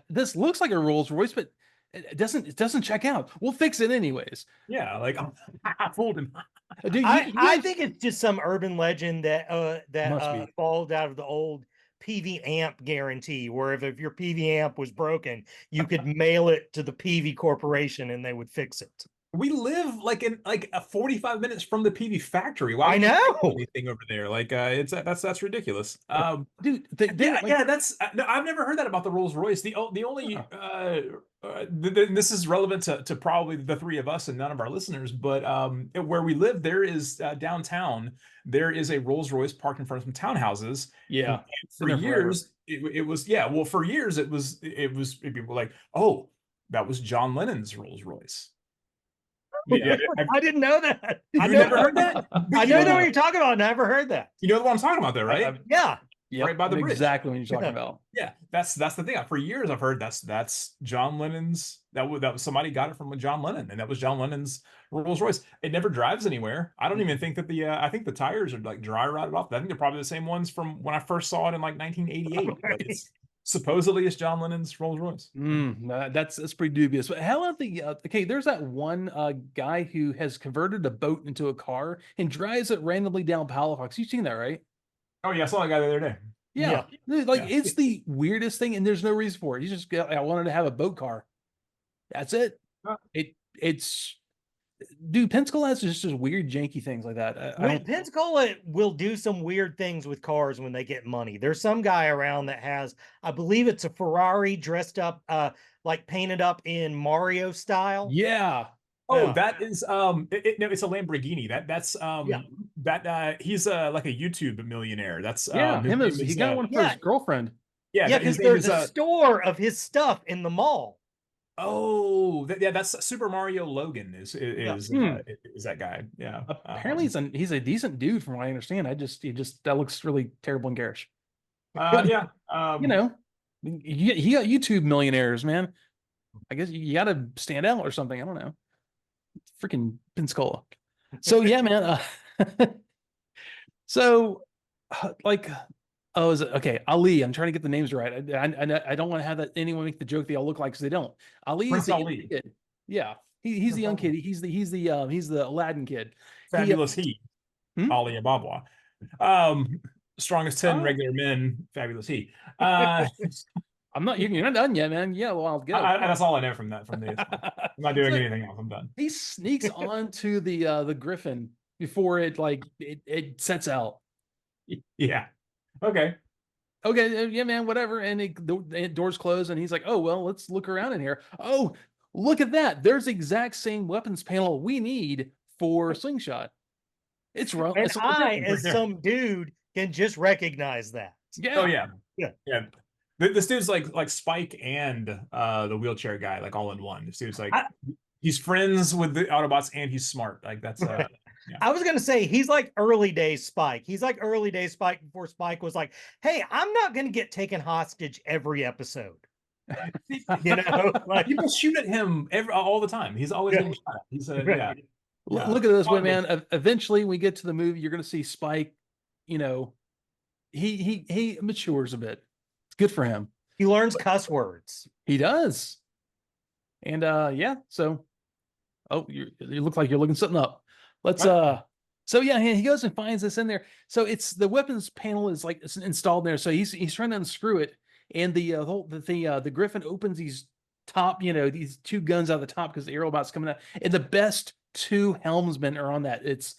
this looks like a Rolls Royce, but it doesn't check out. We'll fix it anyways. Yeah, like I fooled him. Dude, I think it's just some urban legend that evolved out of the old PV amp guarantee, where if your PV amp was broken, you could mail it to the PV corporation and they would fix it. We live like in like a 45 minutes from the PV factory. Why I would you know. do anything over there? Like that's ridiculous. Dude, Yeah, that's no, I've never heard that about the Rolls Royce. The only this is relevant to probably the three of us and none of our listeners, but where we live, there is downtown, there is a Rolls Royce parked in front of some townhouses. yeah. And for years, it was well, for years people were like, oh, that was John Lennon's Rolls Royce. Yeah, I didn't know that. I never heard that. I don't know what you're talking about. Never heard that. You know what I'm talking about, there, right? Yeah. Yep, right by the bridge. Exactly what you're talking about. Yeah, that's the thing. For years, I've heard that's John Lennon's. That was somebody got it from John Lennon, and that was John Lennon's Rolls Royce. It never drives anywhere. I don't even think that I think the tires are like dry rotted off. I think they're probably the same ones from when I first saw it in like 1988. But it's supposedly it's John Lennon's Rolls Royce. That's pretty dubious. But how about the okay? There's that one guy who has converted a boat into a car and drives it randomly down Palafox. You've seen that, right? Oh yeah, I saw that guy the other day. Yeah. Like it's the weirdest thing, and there's no reason for it. He's just I wanted to have a boat car. That's it. It's dude, Pensacola has just weird janky things like that. Pensacola will do some weird things with cars when they get money. There's some guy around that has, I believe it's a Ferrari dressed up, like painted up in Mario style. Yeah. Oh, that is no, it's a Lamborghini. That's he's like a YouTube millionaire. That's he got one for his girlfriend. Yeah, because there's a store of his stuff in the mall. Oh, that's Super Mario Logan is that guy? Yeah. Apparently he's a decent dude from what I understand. That looks really terrible and garish. Yeah. You know, he got YouTube millionaires, man. I guess you got to stand out or something. I don't know. Freaking Pensacola. So yeah, man. So like, oh, is it okay? Ali. I'm trying to get the names right. I don't want to have that anyone make the joke they all look like because they don't. Ali is the young kid. Yeah, he's the young kid. He's the Aladdin kid. Fabulous he. Ali Ababwa. Strongest 10 regular men. Fabulous he. I'm not. You're not done yet, man. Yeah, well, I'll go. That's all I know from that. I'm not doing anything else. I'm done. He sneaks onto the Griffin before it sets out. Yeah. Okay, yeah, man, whatever. And the doors close, and he's like, "Oh well, let's look around in here. Oh, look at that! There's the exact same weapons panel we need for Slingshot. It's wrong." And as some dude, can just recognize that. Yeah. Oh yeah. This dude's like Spike and the wheelchair guy, like all in one. This dude's like he's friends with the Autobots and he's smart. Like that's. Yeah. I was gonna say he's like early days Spike. He's like early days Spike before Spike was like, "Hey, I'm not gonna get taken hostage every episode." You know, like people shoot at him all the time. He's always getting shot at. He's Look at this way, man. Eventually, we get to the movie. You're gonna see Spike. You know, he matures a bit. It's good for him. He learns cuss words. He does. And yeah. So, you look like you're looking something up. Let's so yeah, he goes and finds this in there. So it's the weapons panel is like it's installed there. So he's trying to unscrew it, and the Griffin opens these top, these two guns out of the top because the aerobot's coming out, and the best two helmsmen are on that. It's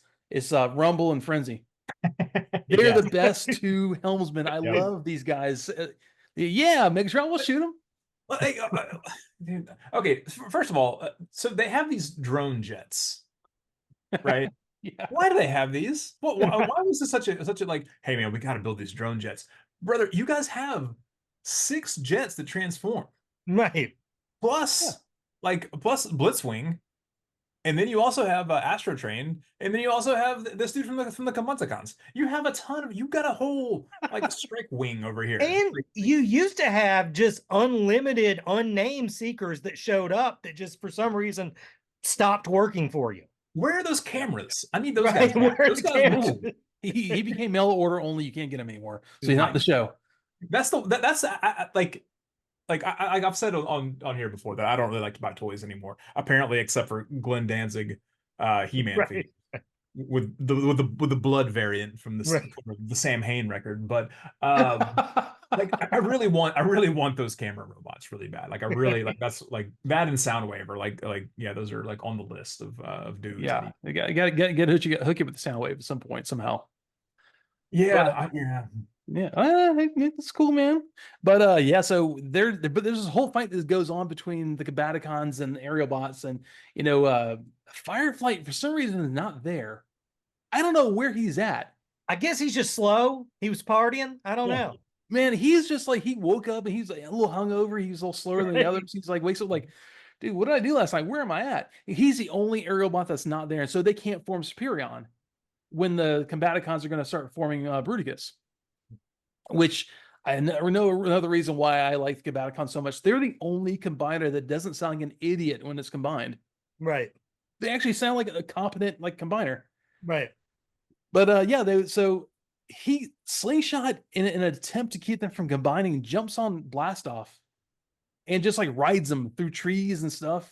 Rumble and Frenzy. They're the best two helmsmen. I love these guys. Yeah, Megatron, we'll shoot them. Okay, first of all, so they have these drone jets. Right? Yeah. Why do they have these? Why was this such a like, hey man, we got to build these drone jets, brother? You guys have 6 jets that transform, right? Plus Blitzwing, and then you also have Astro Train, and then you also have this dude from the Combaticons. You have you got a whole like strike wing over here. And you used to have just unlimited unnamed seekers that showed up that just for some reason stopped working for you. Where are those cameras? I need those guys. Those guys he became mail order only. You can't get him anymore, so he's not in the show. That's I've said on here before that I don't really like to buy toys anymore. Apparently, except for Glenn Danzig, He-Man. Right. with the blood variant from the Sam Hain record. But like I really want those camera robots really bad. Like I really like that's like that and Soundwave are like yeah, those are like on the list of dudes. Yeah, you got to hook you with the Soundwave at some point somehow. Yeah, But, it's cool, man. But yeah, so but there's this whole fight that goes on between the Combaticons and the aerial bots, and Fireflight for some reason is not there. I don't know where he's at. I guess he's just slow. He was partying. I don't know. Man, he's just like he woke up and he's like a little hungover. He's a little slower than the others. He's like wakes up like, dude, what did I do last night? Where am I at? He's the only aerial bot that's not there, and so they can't form Superion when the Combaticons are going to start forming Bruticus. Which I know another reason why I like the Combaticons so much. They're the only combiner that doesn't sound like an idiot when it's combined. Right. They actually sound like a competent like combiner. Right. But he Slingshot in an attempt to keep them from combining jumps on Blastoff and just like rides them through trees and stuff.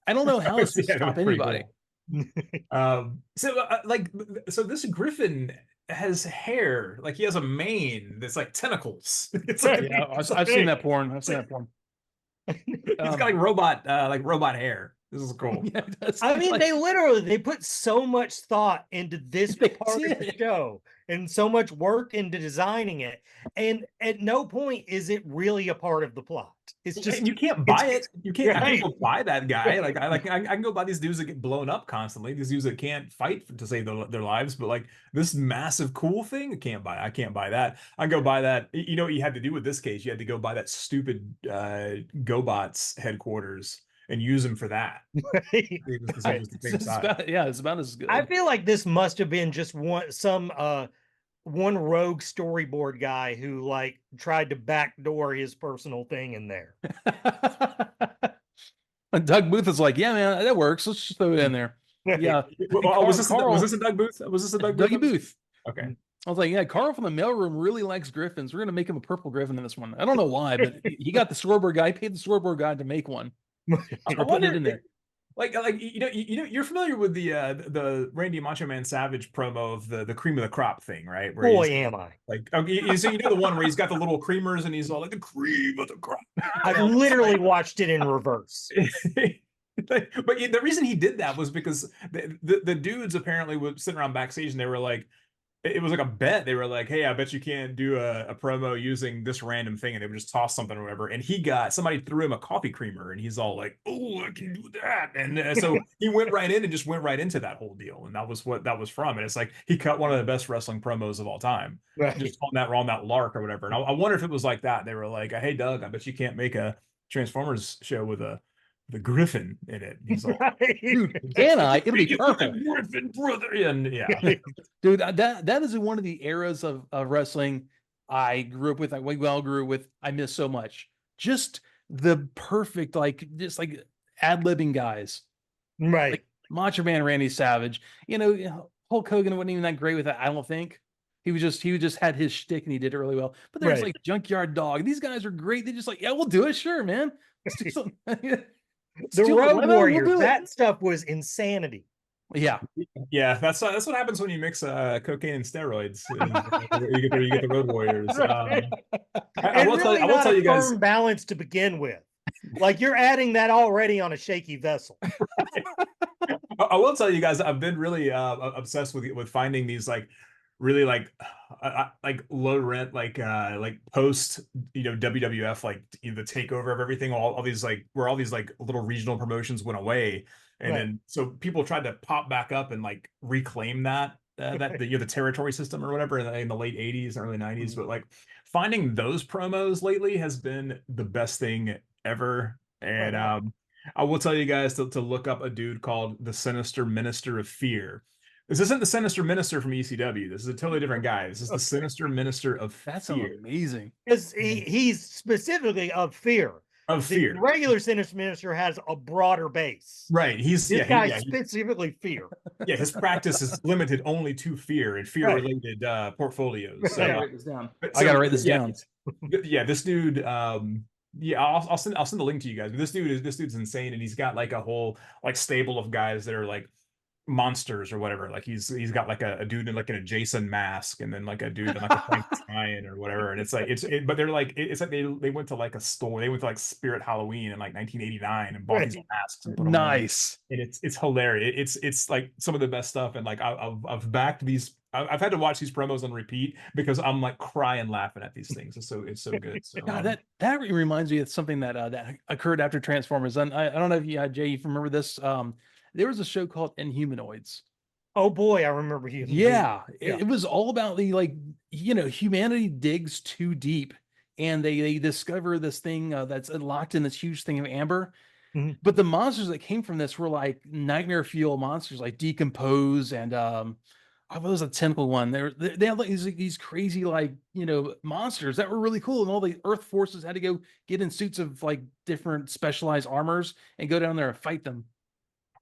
I don't know how it's supposed to stop anybody. Cool. So this Griffin has hair, like he has a mane that's like tentacles. It's like, yeah, I've seen that porn. I've seen that porn. He's got like robot hair. This is cool. Yeah, I mean, they put so much thought into this part of the show and so much work into designing it, and at no point is it really a part of the plot. It's just you can't buy it. You can't. Right. I can go buy that guy. Like I can go buy these dudes that get blown up constantly. These dudes that can't fight to save their lives. But like this massive cool thing, I can't buy that. I go buy that. You know what you had to do with this case? You had to go buy that stupid GoBots headquarters and use them for that. Right. It's about as good. I feel like this must have been just one rogue storyboard guy who like tried to backdoor his personal thing in there. And Doug Booth is like, yeah, man, that works. Let's just throw it in there. Yeah. Was this a Doug Booth? Was this a Doug Dougie Booth? Okay. I was like, yeah, Carl from the mailroom really likes Griffins. We're gonna make him a Purple Gryphon in this one. I don't know why, but he got the storyboard guy, paid the storyboard guy to make one. I wonder it in there. Like you're familiar with the Randy Macho Man Savage promo of the cream of the crop thing, right? Where boy, am I? Like, okay, so you know the one where he's got the little creamers and he's all like the cream of the crop. I've literally watched it in reverse. But the reason he did that was because the dudes apparently were sitting around backstage and they were like, it was like a bet. They were like, hey, I bet you can't do a promo using this random thing. And they would just toss something or whatever. And somebody threw him a coffee creamer and he's all like, oh, I can do that. And so he went right in and just went right into that whole deal. And that was what that was from. And it's like, he cut one of the best wrestling promos of all time. Right. Just on that lark or whatever. And I wonder if it was like that. They were like, hey, Doug, I bet you can't make a Transformers show with the Griffin in it. He's like, dude, can I? It'll be perfect. Griffin, brother. And yeah. Dude, that is one of the eras of wrestling I grew up with. We all grew with. I miss so much. Just the perfect, just ad-libbing guys. Right. Like Macho Man Randy Savage. Hulk Hogan wasn't even that great with it, I don't think. He just had his shtick and he did it really well. But there's like Junkyard Dog. These guys are great. They just like, yeah, we'll do it. Sure, man. Let's do something. The Road Warriors, that stuff was insanity. Yeah, that's what happens when you mix cocaine and steroids. You get the Road Warriors. I will tell you guys, firm balance to begin with. Like you're adding that already on a shaky vessel. I will tell you guys, I've been really obsessed with finding these really low rent post WWF the takeover of everything, all these where all these little regional promotions went away, and then so people tried to pop back up and reclaim that the territory system or whatever in the late 80s and early 90s. But finding those promos lately has been the best thing ever. And I will tell you guys to look up a dude called the Sinister Minister of Fear. This isn't the Sinister Minister from ECW. This is a totally different guy. This is the Sinister Minister of Fear. That's amazing. Because he's specifically of fear. Of fear. The regular Sinister Minister has a broader base. Right. This guy specifically fear. Yeah, his practice is limited only to fear and fear-related portfolios. So, I gotta write this down. I gotta write this down. Yeah, this dude. I'll send the link to you guys. But this dude's insane, and he's got a whole stable of guys that are monsters or whatever. Like he's got like a dude in like an Jason mask, and then like a dude in like a Frankenstein or whatever. And it's like but they're like it's like they went to like a store. They went to like Spirit Halloween in like 1989 and bought these masks and put them on. Nice. And it's hilarious. It's like some of the best stuff. And like I've backed these. I've had to watch these promos on repeat because I'm like crying laughing at these things. It's so good. So God, that reminds me of something that that occurred after Transformers. And I don't know if you, Jay, you remember this. There was a show called Inhumanoids. Oh boy, I remember you. Yeah, it was all about the like, humanity digs too deep, and they discover this thing that's locked in this huge thing of amber. Mhm. But the monsters that came from this were like nightmare fuel monsters, like Decompose and what was a tentacle one? They had like these crazy like monsters that were really cool, and all the Earth forces had to go get in suits of like different specialized armors and go down there and fight them.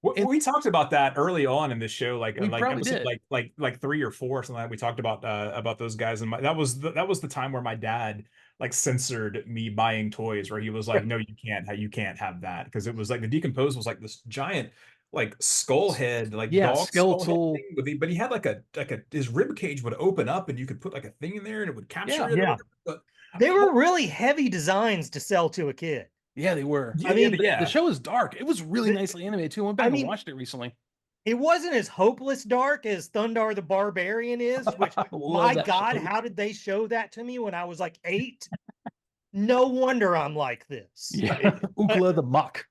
We talked about that early on in this show, like We probably episode did. like 3 or 4 or something like that. We talked about those guys, and that was the time where my dad like censored me buying toys, where he was like, "No, you can't have that," because it was like the Decompose was like this giant like skull head, like Yeah, dog skull head skeletal. thing but he had like a his rib cage would open up and you could put like a thing in there and it would capture it. Yeah. But, They were really heavy designs to sell to a kid. Yeah, they were. Yeah, I mean, yeah. the show is dark. It was really nicely animated too. I went back and watched it recently. It wasn't as hopeless dark as Thundar the Barbarian is, which my God, how did they show that to me when I was like 8? No wonder I'm like this. Yeah, Ookla the Muck.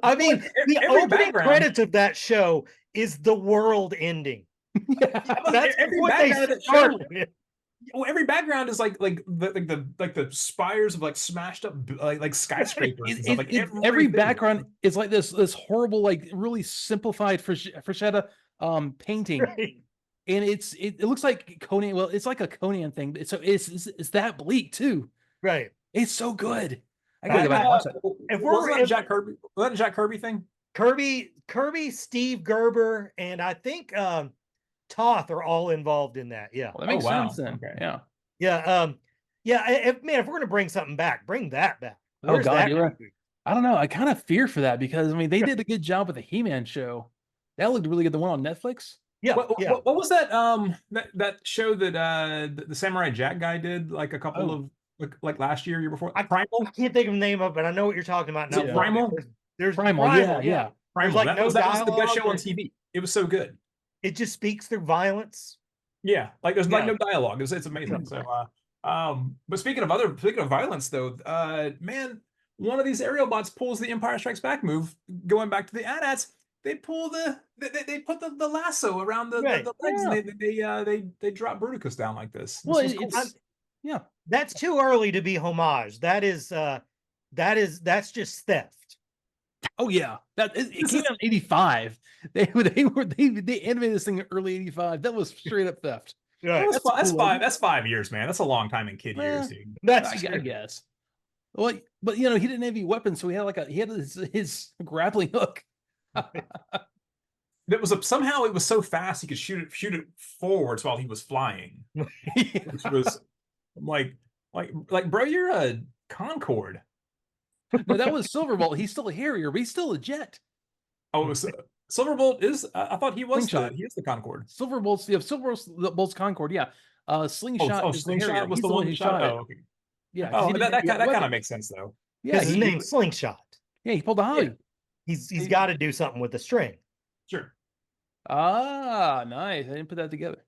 I mean, the opening credits of that show is the world ending. Yeah. That's every what they background start with. Well, every background is like the spires of like smashed up like skyscrapers and stuff. Like every background is like this horrible, like really simplified Freshetta painting. Right. And it looks like Conan. Well, it's like a Conan thing. It's that bleak too. Right. It's so good. I gotta go back and watch that. If was that Jack Kirby? Was that a Jack Kirby thing? Kirby, Steve Gerber, and I think Toth are all involved in that. Yeah. Well, that makes sense then. Okay. Yeah. Yeah. If we're gonna bring something back, bring that back. Where's God, you're right. I don't know. I kind of fear for that because I mean they did a good job with the He-Man show. That looked really good. The one on Netflix. Yeah. What was that? That show that the Samurai Jack guy did like a couple of like last year before. Primal. I can't think of the name of it, but I know what you're talking about now. Primal. There's Primal. Yeah. Primal. Like that was the best show on TV. It was so good. It just speaks through violence. Yeah, like there's like no dialogue. It's amazing. So, but speaking of violence, though, man, one of these aerial bots pulls the Empire Strikes Back move. Going back to the AT-ATs, they pull they put the lasso around the legs, and they drop Bruticus down like this. Well, yeah, that's too early to be homage. That's just theft. Oh yeah, it came out in '85. They animated this thing in early '85. That was straight up theft. Right. That's 5 years, man. That's a long time in kid years, dude. I guess. Well, but he didn't have any weapons, so he had his grappling hook. That was somehow it was so fast he could shoot it forwards while he was flying. Which was like bro, you're a Concorde. No, that was Silverbolt. He's still a Harrier, but he's still a jet. Oh, it was, Silverbolt is. I thought he was the Concorde. Silverbolt's Concorde. Yeah. Slingshot. Slingshot was the one he shot. Oh, okay. Yeah. Oh, that kind of makes sense though. Yeah, his name's Slingshot. Yeah, he pulled the Holly. Yeah. He's got to do something with the string. Sure. Ah, nice. I didn't put that together.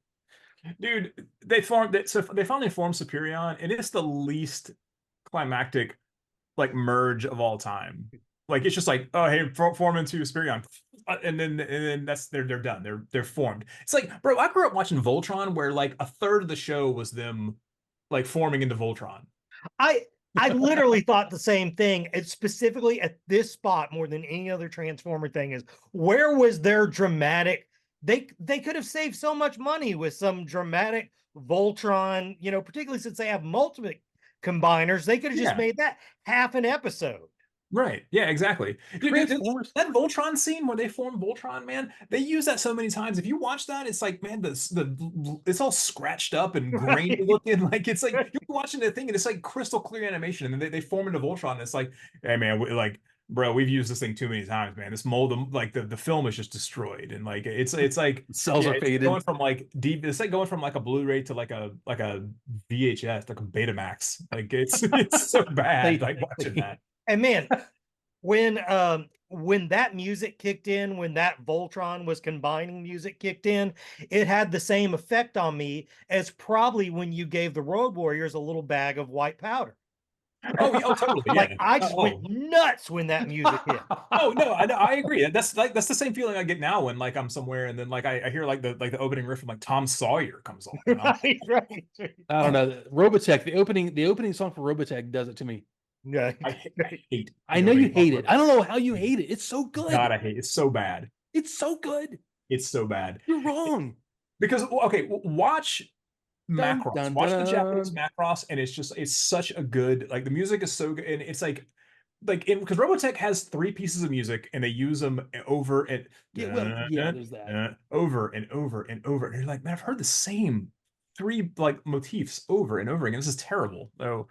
Dude, they finally formed Superion, and it's the least climactic like merge of all time. Like it's just like, oh hey, form into Superion, and then that's they're done. They're formed. It's like, bro, I grew up watching Voltron, where like a third of the show was them like forming into Voltron. I literally thought the same thing, and specifically at this spot more than any other Transformer thing is where was their dramatic? They could have saved so much money with some dramatic Voltron, particularly since they have multiple combiners. They could have just made that half an episode. Right. Yeah, exactly. Dude, that Voltron scene where they form Voltron, man, they use that so many times. If you watch that, it's like, man, it's all scratched up and grainy looking. Like it's like you're watching the thing and it's like crystal clear animation, and then they form into Voltron. And it's like, hey man, bro, we've used this thing too many times, man. This mold, like the film is just destroyed, and like it's like Cells yeah, are it's faded. going from like deep. It's like going from like a Blu-ray to like a VHS, like a Betamax. Like it's so bad. Like watching that. And man, when that music kicked in, when that Voltron was combining music kicked in, it had the same effect on me as probably when you gave the Road Warriors a little bag of white powder. Oh, totally. Yeah. Like I just went nuts when that music hit. Oh no, I agree. That's the same feeling I get now when like I'm somewhere and then like I hear like the opening riff from like Tom Sawyer comes on. Right. I don't know. Robotech, the opening song for Robotech does it to me. Yeah. I know you hate it. I don't know how you hate it. It's so good. God, I hate it. It's so bad. It's so good. It's so bad. You're wrong. Because okay, watch Macross. Dun, Watch dun, the Japanese dun. Macross, and it's such a good, like the music is so good, and it's like because Robotech has 3 pieces of music and they use them over and there's that. over and over and over. And you're like, man, I've heard the same 3 like motifs over and over again. This is terrible. So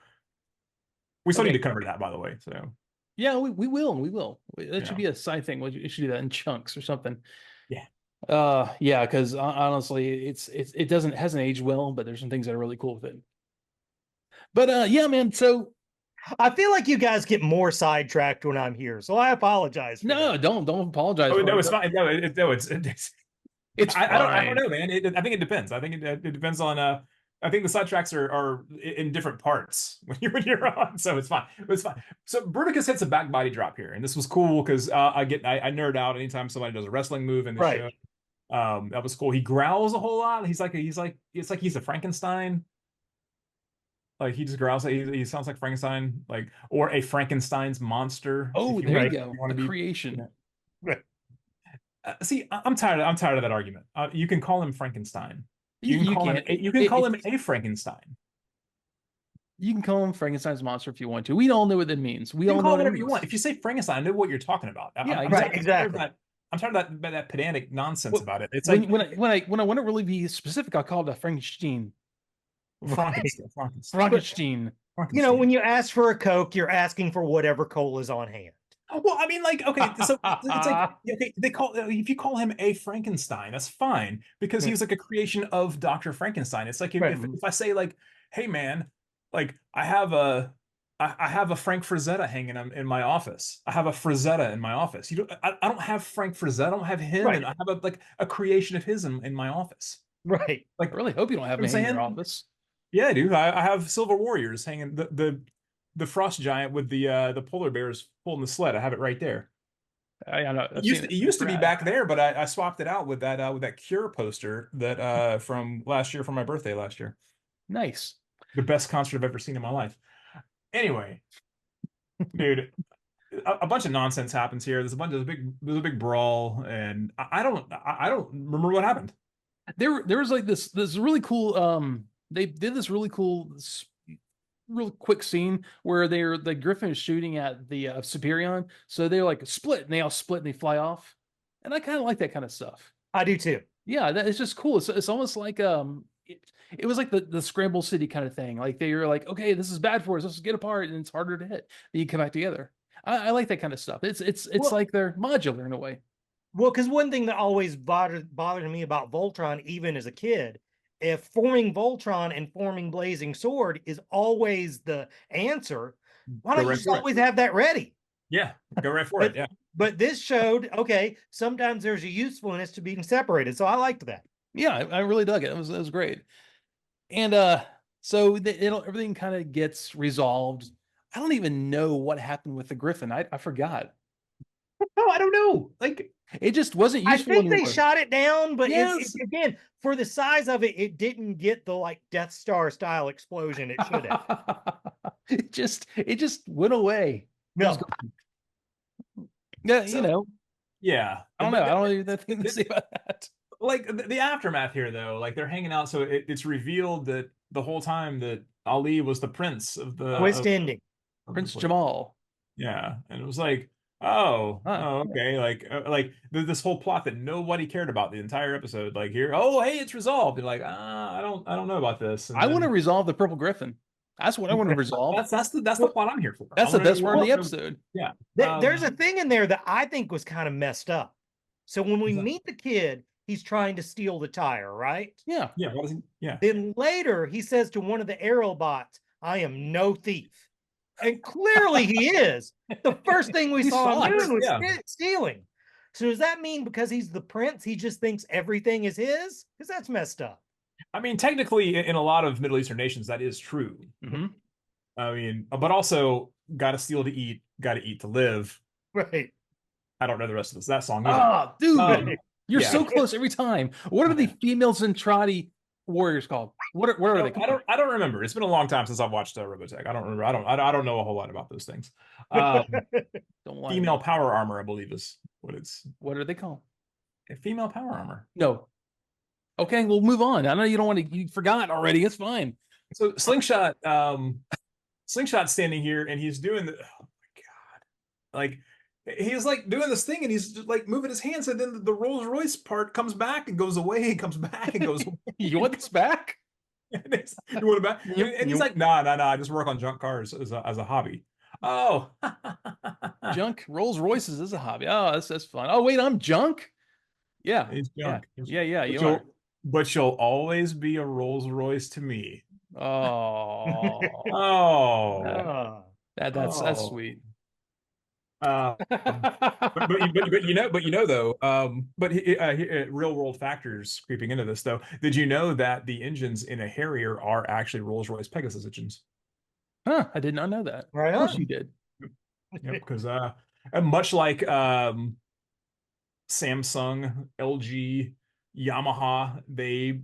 we still need to cover that, by the way. So yeah, we will. That should Yeah. be a side thing. We should do that in chunks or something. Yeah. Yeah, because honestly, it hasn't aged well, but there's some things that are really cool with it. But yeah, man. So I feel like you guys get more sidetracked when I'm here, so I apologize. no, don't apologize. Oh, for no, it. it's fine. No, It's I don't fine. know, man. I think it depends. I think it depends on I think the sidetracks are in different parts when you're on, so it's fine. It's fine. So Bruticus hits a back body drop here, and this was cool because I nerd out anytime somebody does a wrestling move in the show. That was cool. He growls a whole lot. It's like he's a Frankenstein. Like he just growls. He sounds like Frankenstein, like or a Frankenstein's monster. Oh, there you go. Want to be Creation. See, I'm tired of that argument. You can call him Frankenstein. You can call him a Frankenstein. You can call him Frankenstein's monster if you want to. We all know what that means. We You all can know call it what it whatever you means. want. If you say Frankenstein, I know what you're talking about. Yeah, exactly. I'm tired of that pedantic nonsense about it. It's when, like when I want to really be specific, I'll call it a Frankenstein. Frankenstein. You know, when you ask for a Coke, you're asking for whatever coal is on hand. Well, I mean, like, okay, so it's like, okay, if you call him a Frankenstein, that's fine because he was like a creation of Dr. Frankenstein. It's like if I say like, hey man, like I have a Frank Frazetta hanging in my office. I have a Frazetta in my office. I don't have Frank Frazetta. I don't have him, and I have a creation of his in my office. Right. Like, I really hope you don't have me in your office. Yeah, dude. I have Silver Warriors hanging the Frost Giant with the polar bears pulling the sled. I have it right there. I know. It used to be back there, but I swapped it out with that Cure poster that from last year for my birthday last year. Nice. The best concert I've ever seen in my life. Anyway, dude, a bunch of nonsense happens here. There's a big brawl, and I don't remember what happened. There was like this really cool they did this really cool real quick scene where the Griffin is shooting at the Superion, so they're like split and they all split and they fly off, and I kind of like that kind of stuff. I do too. Yeah, that is just cool. It's almost like it was like the Scramble City kind of thing. Like they were like, okay, this is bad for us. Let's get apart, and it's harder to hit. Then you come back together. I like that kind of stuff. It's like they're modular in a way. Well, because one thing that always bothered me about Voltron, even as a kid, if forming Voltron and forming Blazing Sword is always the answer, why don't you just always have that ready? Yeah, go right for it. Yeah. But this showed, okay, sometimes there's a usefulness to being separated. So I liked that. Yeah, I really dug it. It was great. And so everything kind of gets resolved. I don't even know what happened with the Griffin. I forgot. No, I don't know. Like it just wasn't useful. I think anymore. they shot it down, but yes. again, for the size of it, it didn't get the like Death Star style explosion it should have. it just went away. No. Yeah, you know. Yeah. I don't know. I don't even think to say about that. Like the aftermath here, though, like they're hanging out, so it's revealed that the whole time that Ali was the prince of the twist ending. Prince Jamal. Yeah, and it was like, okay, like this whole plot that nobody cared about the entire episode. Like here, hey, it's resolved. You're like, I don't know about this. And I want to resolve the Purple Gryphon. That's what I want to resolve. That's the plot I'm here for. That's I the wanna best know- part of the episode. Yeah. There's a thing in there that I think was kind of messed up. So when we meet the kid, he's trying to steal the tire, right? Yeah. Yeah. What is he? Yeah. Then later he says to one of the Aerobots, "I am no thief." And clearly he is. The first thing we He saw him sucks. doing was Yeah. stealing. So does that mean because he's the prince, he just thinks everything is his? Because that's messed up. I mean, technically, in a lot of Middle Eastern nations, that is true. Mm-hmm. I mean, but also, gotta steal to eat, gotta eat to live. Right. I don't know the rest of that song either. Ah, dude, you're yeah. so close every time. What are the female Zentradi warriors called? What are they called? I don't remember. It's been a long time since I've watched Robotech. I don't remember. I don't know a whole lot about those things. Don't lie. Female power armor, I believe, is what it's. What are they called? Female power armor. No. Okay, we'll move on. I know you don't want to. You forgot already. It's fine. So Slingshot, Slingshot's standing here and he's doing the. Oh my god! Like he's like doing this thing and he's just like moving his hands and then the Rolls Royce part comes back and goes away and comes back and goes. You want this back? You want it back? And he's like, nah. I just work on junk cars as a hobby. Oh, Junk Rolls Royces is a hobby. Oh, that's fun. Oh wait, I'm junk. Yeah, he's junk. yeah. You are. But you'll always be a Rolls Royce to me. Oh, Oh, that's sweet. but you know though, real world factors creeping into this though. Did you know that the engines in a Harrier are actually Rolls Royce Pegasus engines? Huh? I did not know that. Right Of course on. you did. Yep, because much like Samsung, LG, Yamaha, they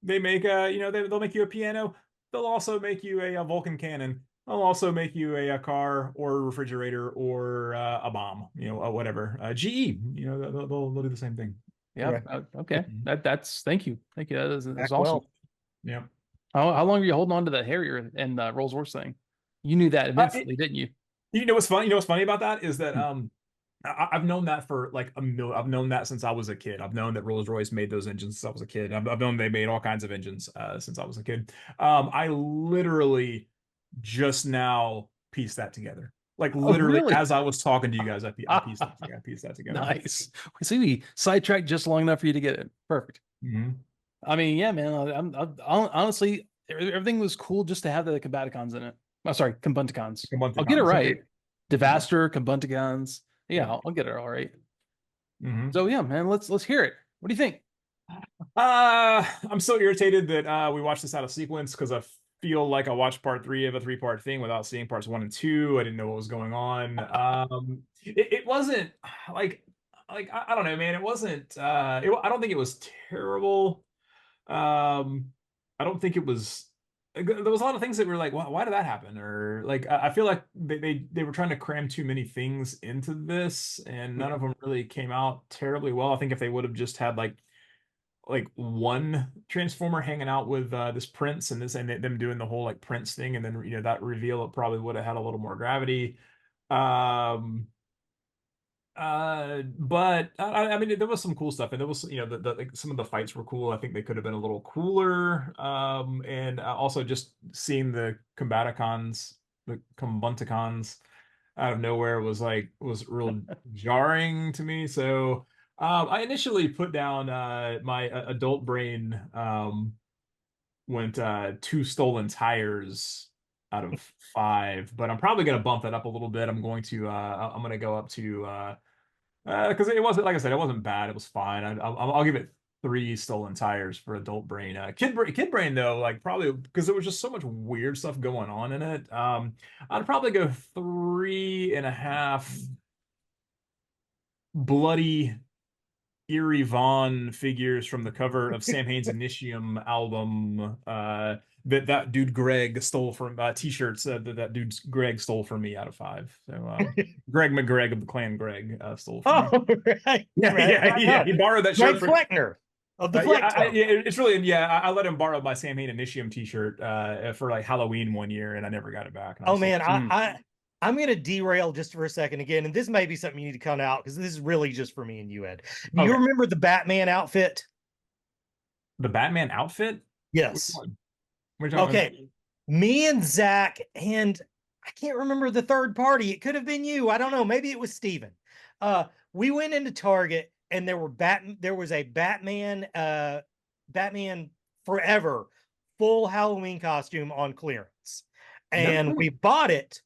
make they'll make you a piano. They'll also make you a Vulcan cannon. They'll also make you a car or a refrigerator or a bomb, whatever. GE, they'll do the same thing. Yeah. Right. Okay. That's thank you. That's awesome. Well. Yeah. How long were you holding on to the Harrier and Rolls Royce thing? You knew that eventually, didn't you? You know what's funny? You know what's funny about that is that I've known that for like I've known that since I was a kid. I've known that Rolls Royce made those engines since I was a kid. I've known they made all kinds of engines since I was a kid. I literally just now pieced that together. Like literally really? as I was talking to you guys, I pieced that together. Nice. See, we sidetracked just long enough for you to get it. Perfect. Mm-hmm. I mean, yeah, man. I'm honestly, everything was cool just to have the Combaticons in it. Oh, sorry, Combaticons. I'll get it right. Devaster, Combaticons. Yeah, I'll get it all right. Mm-hmm. So yeah, man, let's hear it. What do you think? I'm so irritated that we watched this out of sequence because I feel like I watched part 3 of a 3-part thing without seeing parts 1 and 2. I didn't know what was going on. It wasn't like I don't know, man. It wasn't. I don't think it was terrible. I don't think it was. There was a lot of things that were like, why did that happen? Or like, I feel like they were trying to cram too many things into this, and none of them really came out terribly well. I think if they would have just had like one Transformer hanging out with this Prince and them doing the whole like Prince thing, and then that reveal, it probably would have had a little more gravity. But I mean, there was some cool stuff, and there was like some of the fights were cool. I think they could have been a little cooler. And also just seeing the Combaticons out of nowhere was real jarring to me. So I initially put down my adult brain went 2 stolen tires out of 5, but I'm probably going to bump that up a little bit. I'm going to go up to because it wasn't, like I said, it wasn't bad. It was fine. I'll give it 3 stolen tires for adult brain. Kid brain though, like probably because there was just so much weird stuff going on in it. I'd probably go 3.5 bloody Eerie Vaughn figures from the cover of Sam Hain's Initium album that dude Greg stole from t-shirts that dude Greg stole from me out of 5. So Greg McGreg of the Clan Greg stole from me. Right. Yeah. He borrowed that Greg shirt Fleckner of the Fleck. it's really I let him borrow my Sam Hain Initium t-shirt for like Halloween one year, and I never got it back. Oh man, I'm going to derail just for a second again, and this may be something you need to cut out because this is really just for me and you, Ed. Do you remember the Batman outfit? The Batman outfit? Yes. Okay. Me and Zach, and I can't remember the third party. It could have been you. I don't know. Maybe it was Steven. We went into Target and there was a Batman Forever full Halloween costume on clearance. And we bought it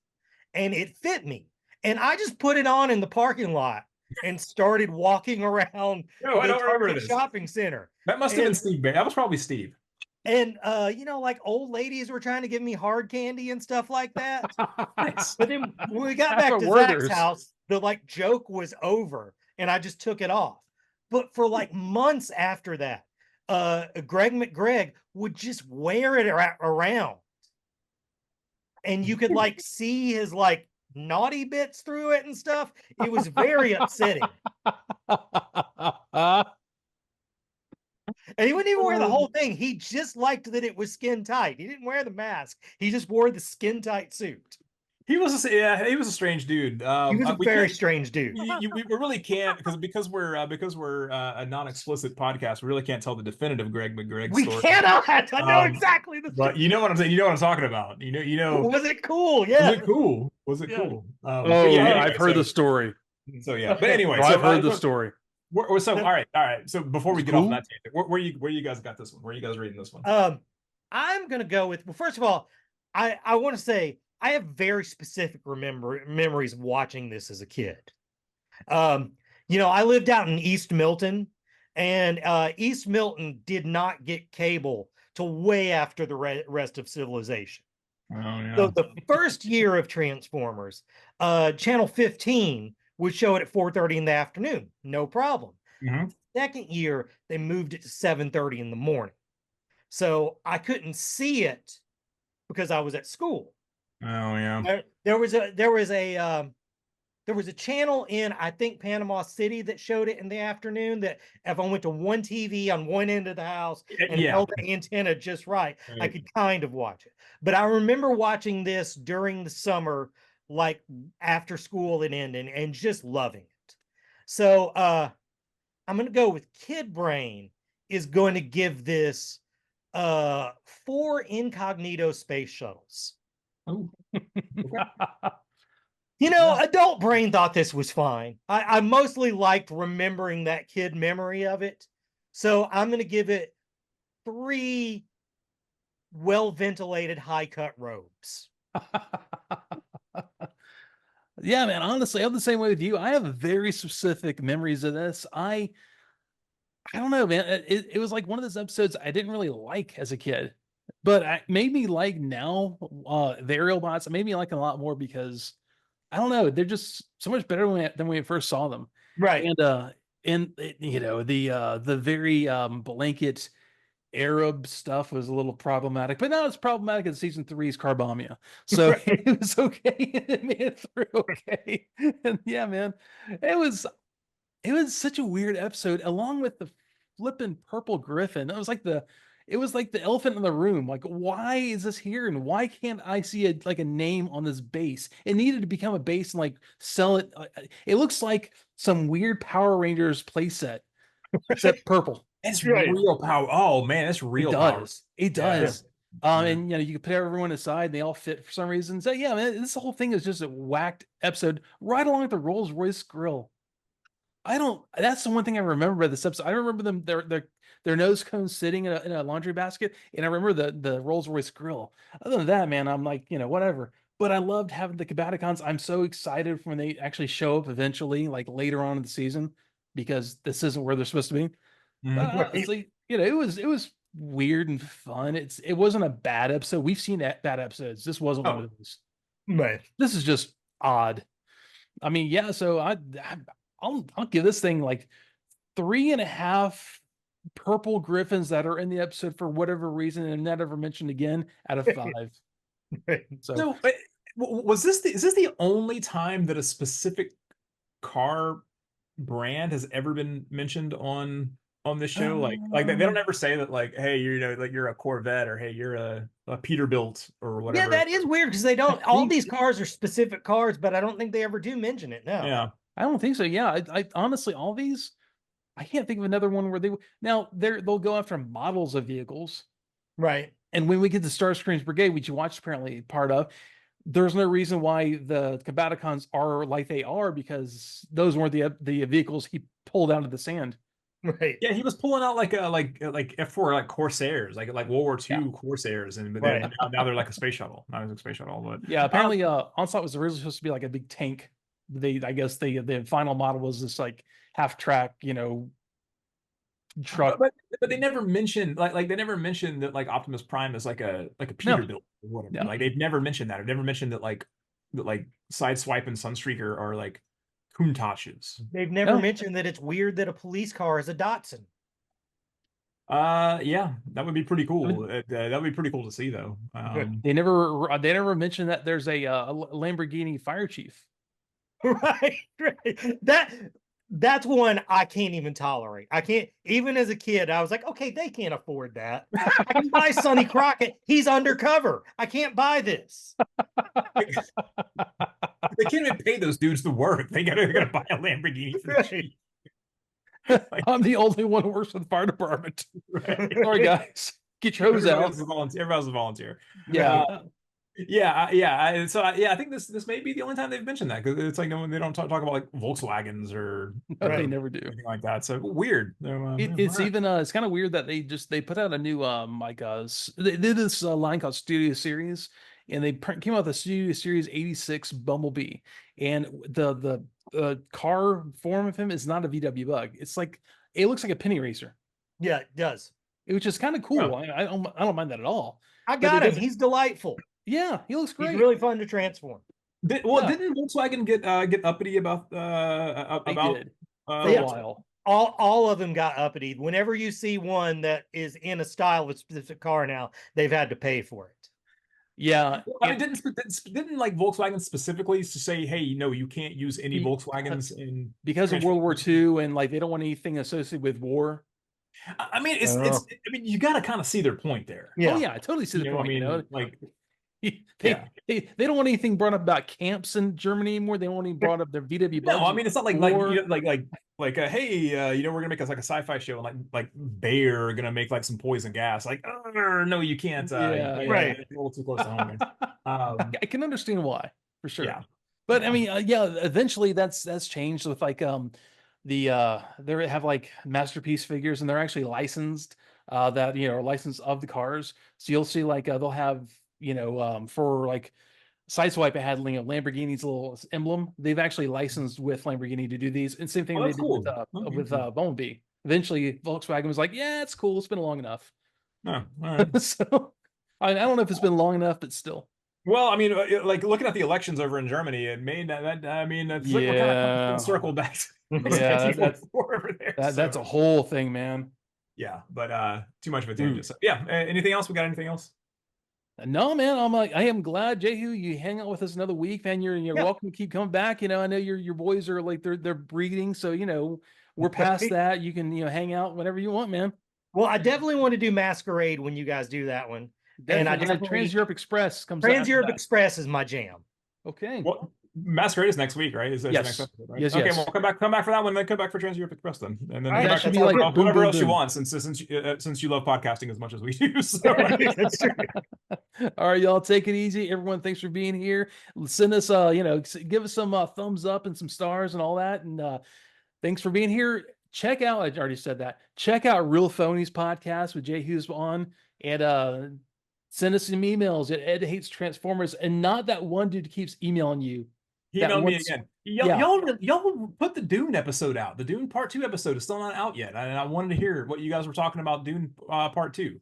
and it fit me. And I just put it on in the parking lot and started walking around No, I don't remember Target this. shopping center. That must have been Steve. That was probably Steve. And like old ladies were trying to give me hard candy and stuff like that. Nice. But then when we got back to Zach's house, the like joke was over and I just took it off. But for like months after that, Greg McGreg would just wear it around. And you could like see his like naughty bits through it and stuff. It was very upsetting. And he wouldn't even wear the whole thing. He just liked that it was skin tight. He didn't wear the mask. He just wore the skin tight suit. He was a strange dude. He was a very strange dude. We really can't because we're a non-explicit podcast. We really can't tell the definitive Greg McGreg story. We cannot. I know exactly the story. But you know what I'm saying. You know what I'm talking about. You know. Was it cool? Yeah. Was it cool? Was it cool? Anyway, I've heard the story. So yeah. But anyway, I've heard the story. All right. So before we get off that tangent, where you guys got this one? Where are you guys reading this one? I'm gonna go with. Well, first of all, I want to say I have very specific memories of watching this as a kid. I lived out in East Milton, and East Milton did not get cable till way after the rest of civilization. Oh, yeah. So the first year of Transformers, Channel 15 would show it at 4:30 in the afternoon, no problem. Mm-hmm. Second year, they moved it to 7:30 in the morning. So I couldn't see it because I was at school. Oh yeah. There was a channel in, I think, Panama City that showed it in the afternoon, that if I went to one TV on one end of the house and held the antenna just right, I could kind of watch it. But I remember watching this during the summer, like after school and ending, and just loving it. So I'm going to go with Kid Brain is going to give this 4 incognito space shuttles. Oh. Adult brain thought this was fine. I mostly liked remembering that kid memory of it. So I'm going to give it 3 well-ventilated high-cut robes. Yeah, man, honestly, I'm the same way with you. I have very specific memories of this. I don't know, man. It was like one of those episodes I didn't really like as a kid, but it made me like now. The aerial bots, it made me like a lot more because I don't know, they're just so much better than when we first saw them. Right. And the very blanket Arab stuff was a little problematic, but now it's problematic in season 3's Carbomia. So Right. It was okay. It made it through okay. And yeah, man, it was such a weird episode, along with the flipping Purple Gryphon. It was like the elephant in the room. Like, why is this here? And why can't I see a name on this base? It needed to become a base and like sell it. It looks like some weird Power Rangers playset, except purple. It's real power. Oh man, it's real power. It does. And you can put everyone aside, and they all fit for some reason. So yeah, man, this whole thing is just a whacked episode right along with the Rolls Royce grill. That's the one thing I remember about this episode. I remember them, their nose cones sitting in a laundry basket, and I remember the Rolls Royce grill. Other than that, man, I'm like, whatever. But I loved having the Combaticons. I'm so excited for when they actually show up eventually, like later on in the season, because this isn't where they're supposed to be. Honestly, it was weird and fun. It wasn't a bad episode. We've seen bad episodes. This wasn't one of those. Right. This is just odd. I mean, yeah. So I'll give this thing like 3.5 Purple Gryphons that are in the episode for whatever reason and not ever mentioned again out of 5. So is this the only time that a specific car brand has ever been mentioned on this show? Like they don't ever say that, like, hey, you're a Corvette, or hey, you're a Peterbilt or whatever. Yeah, that is weird because they don't. All these cars are specific cars, but I don't think they ever do mention it. No. Yeah. I don't think so. Yeah, I honestly, all these, I can't think of another one where they'll go after models of vehicles, Right. And when we get to Starscream's Brigade, which you watched apparently part of, there's no reason why the Combaticons are like they are, because those weren't the vehicles he pulled out of the sand. Right. Yeah, he was pulling out like F4 like Corsairs, like World War II Yeah. Corsairs, and Right. now they're like a space shuttle. Now it's a space shuttle, but Yeah, apparently Onslaught was originally supposed to be like a big tank. I guess the final model was this like half track, truck. but they never mentioned like they never mentioned that like Optimus Prime is like a Peterbilt or whatever. No. Like they've never mentioned that. I've never mentioned that like Sideswipe and Sunstreaker are like Countaches. They've never No. mentioned that it's weird that a police car is a Datsun. Yeah, that would be pretty cool. That would be pretty cool to see though. They never mentioned that there's a Lamborghini fire chief. Right. That's one I can't even tolerate. I can't, even as a kid, I was like, okay, they can't afford that. I can buy Sonny Crockett. He's undercover. I can't buy this. They can't even pay those dudes to work. They gotta buy a Lamborghini for the cheap. I'm the only one who works for the fire department. Right. Sorry, guys. Get your hose out. Everybody's a volunteer. Yeah. I think this may be the only time they've mentioned that, because it's like they don't talk about like Volkswagens or No, they never do. anything like that. So weird. It's even it's kind of weird that they put out a new they did this line called Studio Series, and they came out with the Studio Series 86 Bumblebee, and the car form of him is not a VW Bug. It's like, it looks like a penny racer. Yeah, it does. Which is kind of cool. Oh. I don't mind that at all. I got him. He's delightful. Yeah, he looks great. He's really fun to transform. Didn't Volkswagen get uppity about did for Yeah. a while. All of them got uppity. Whenever you see one that is in a style of a specific car now, they've had to pay for it. Yeah. I mean, didn't like Volkswagen specifically to say, hey, you can't use any Volkswagens in because of World War II, and like they don't want anything associated with war. I mean, I mean, you got to kind of see their point there. Yeah. Oh yeah, I totally see the point. I mean, like they don't want anything brought up about camps in Germany anymore. They don't want anything brought up their VW. No, I mean, it's not like hey, we're gonna make us like a sci-fi show, and like Bayer are gonna make like some poison gas. Like, no, you can't. Right. It's a little too close to home. I can understand why, for sure. Yeah. But I mean, eventually that's changed with like they have like masterpiece figures, and they're actually licensed that are licensed of the cars. So you'll see like they'll have for like Sideswipe, it had Lamborghini's little emblem. They've actually licensed with Lamborghini to do these, and same thing they did with Bumblebee. Eventually, Volkswagen was like, "Yeah, it's cool. It's been long enough." Oh, all right. So I don't know if it's been long enough, but still. Well, I mean, like looking at the elections over in Germany, it made that. I mean, it's like we're kind of circle back. That's a whole thing, man. Yeah, but too much of a tangent. So, yeah. Anything else? We got anything else? No, man. I am glad, Jehu, you hang out with us another week, man. You're welcome to keep coming back. I know your boys are like they're breeding, so we're past that. You can hang out whenever you want, man. Well, I definitely want to do Masquerade when you guys do that one. Definitely. And Trans Europe Express comes. Trans Europe Express is my jam. Okay. Well, Masquerade is next week, right? Is yes. Next episode, right? Yes. Okay, yes. well, come back for that one. Then come back for Trans Europe Express, then, and then that should be like whatever boom, else boom. you want, since you love podcasting as much as we do. So. That's true. All right, y'all, take it easy. Everyone, thanks for being here. Send us, give us some thumbs up and some stars and all that. And thanks for being here. Check out, I already said that. Check out Reel Phonies Podcast with Jehu's on, and send us some emails at Edhatestransformers, and not that one dude keeps emailing you. He emailed me again. Y'all put the Dune episode out. The Dune Part 2 episode is still not out yet, and I wanted to hear what you guys were talking about Dune Part 2.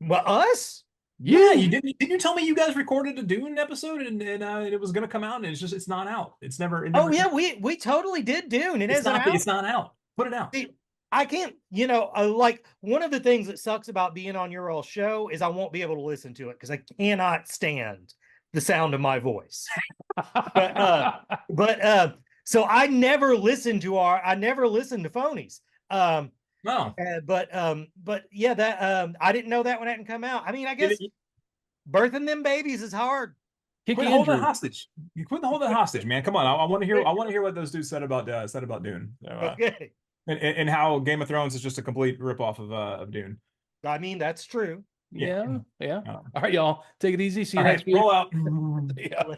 Well, us? Yeah, you didn't you tell me you guys recorded a Dune episode and it was gonna come out, and it's not out. It never we totally did Dune. It's not out. Put it out. See, I can't, like one of the things that sucks about being on your all show is I won't be able to listen to it because I cannot stand the sound of my voice. So I never listened to Phonies. No. But yeah, that I didn't know that one hadn't come out. I mean, I guess birthing them babies is hard. Quit holding it hostage. You quit holding it hostage, man. Come on. I want to hear what those dudes said about Dune. So, okay. And how Game of Thrones is just a complete ripoff of Dune. I mean, that's true. Yeah. Yeah. All right, y'all. Take it easy. See you All right, next week. roll out. Yeah.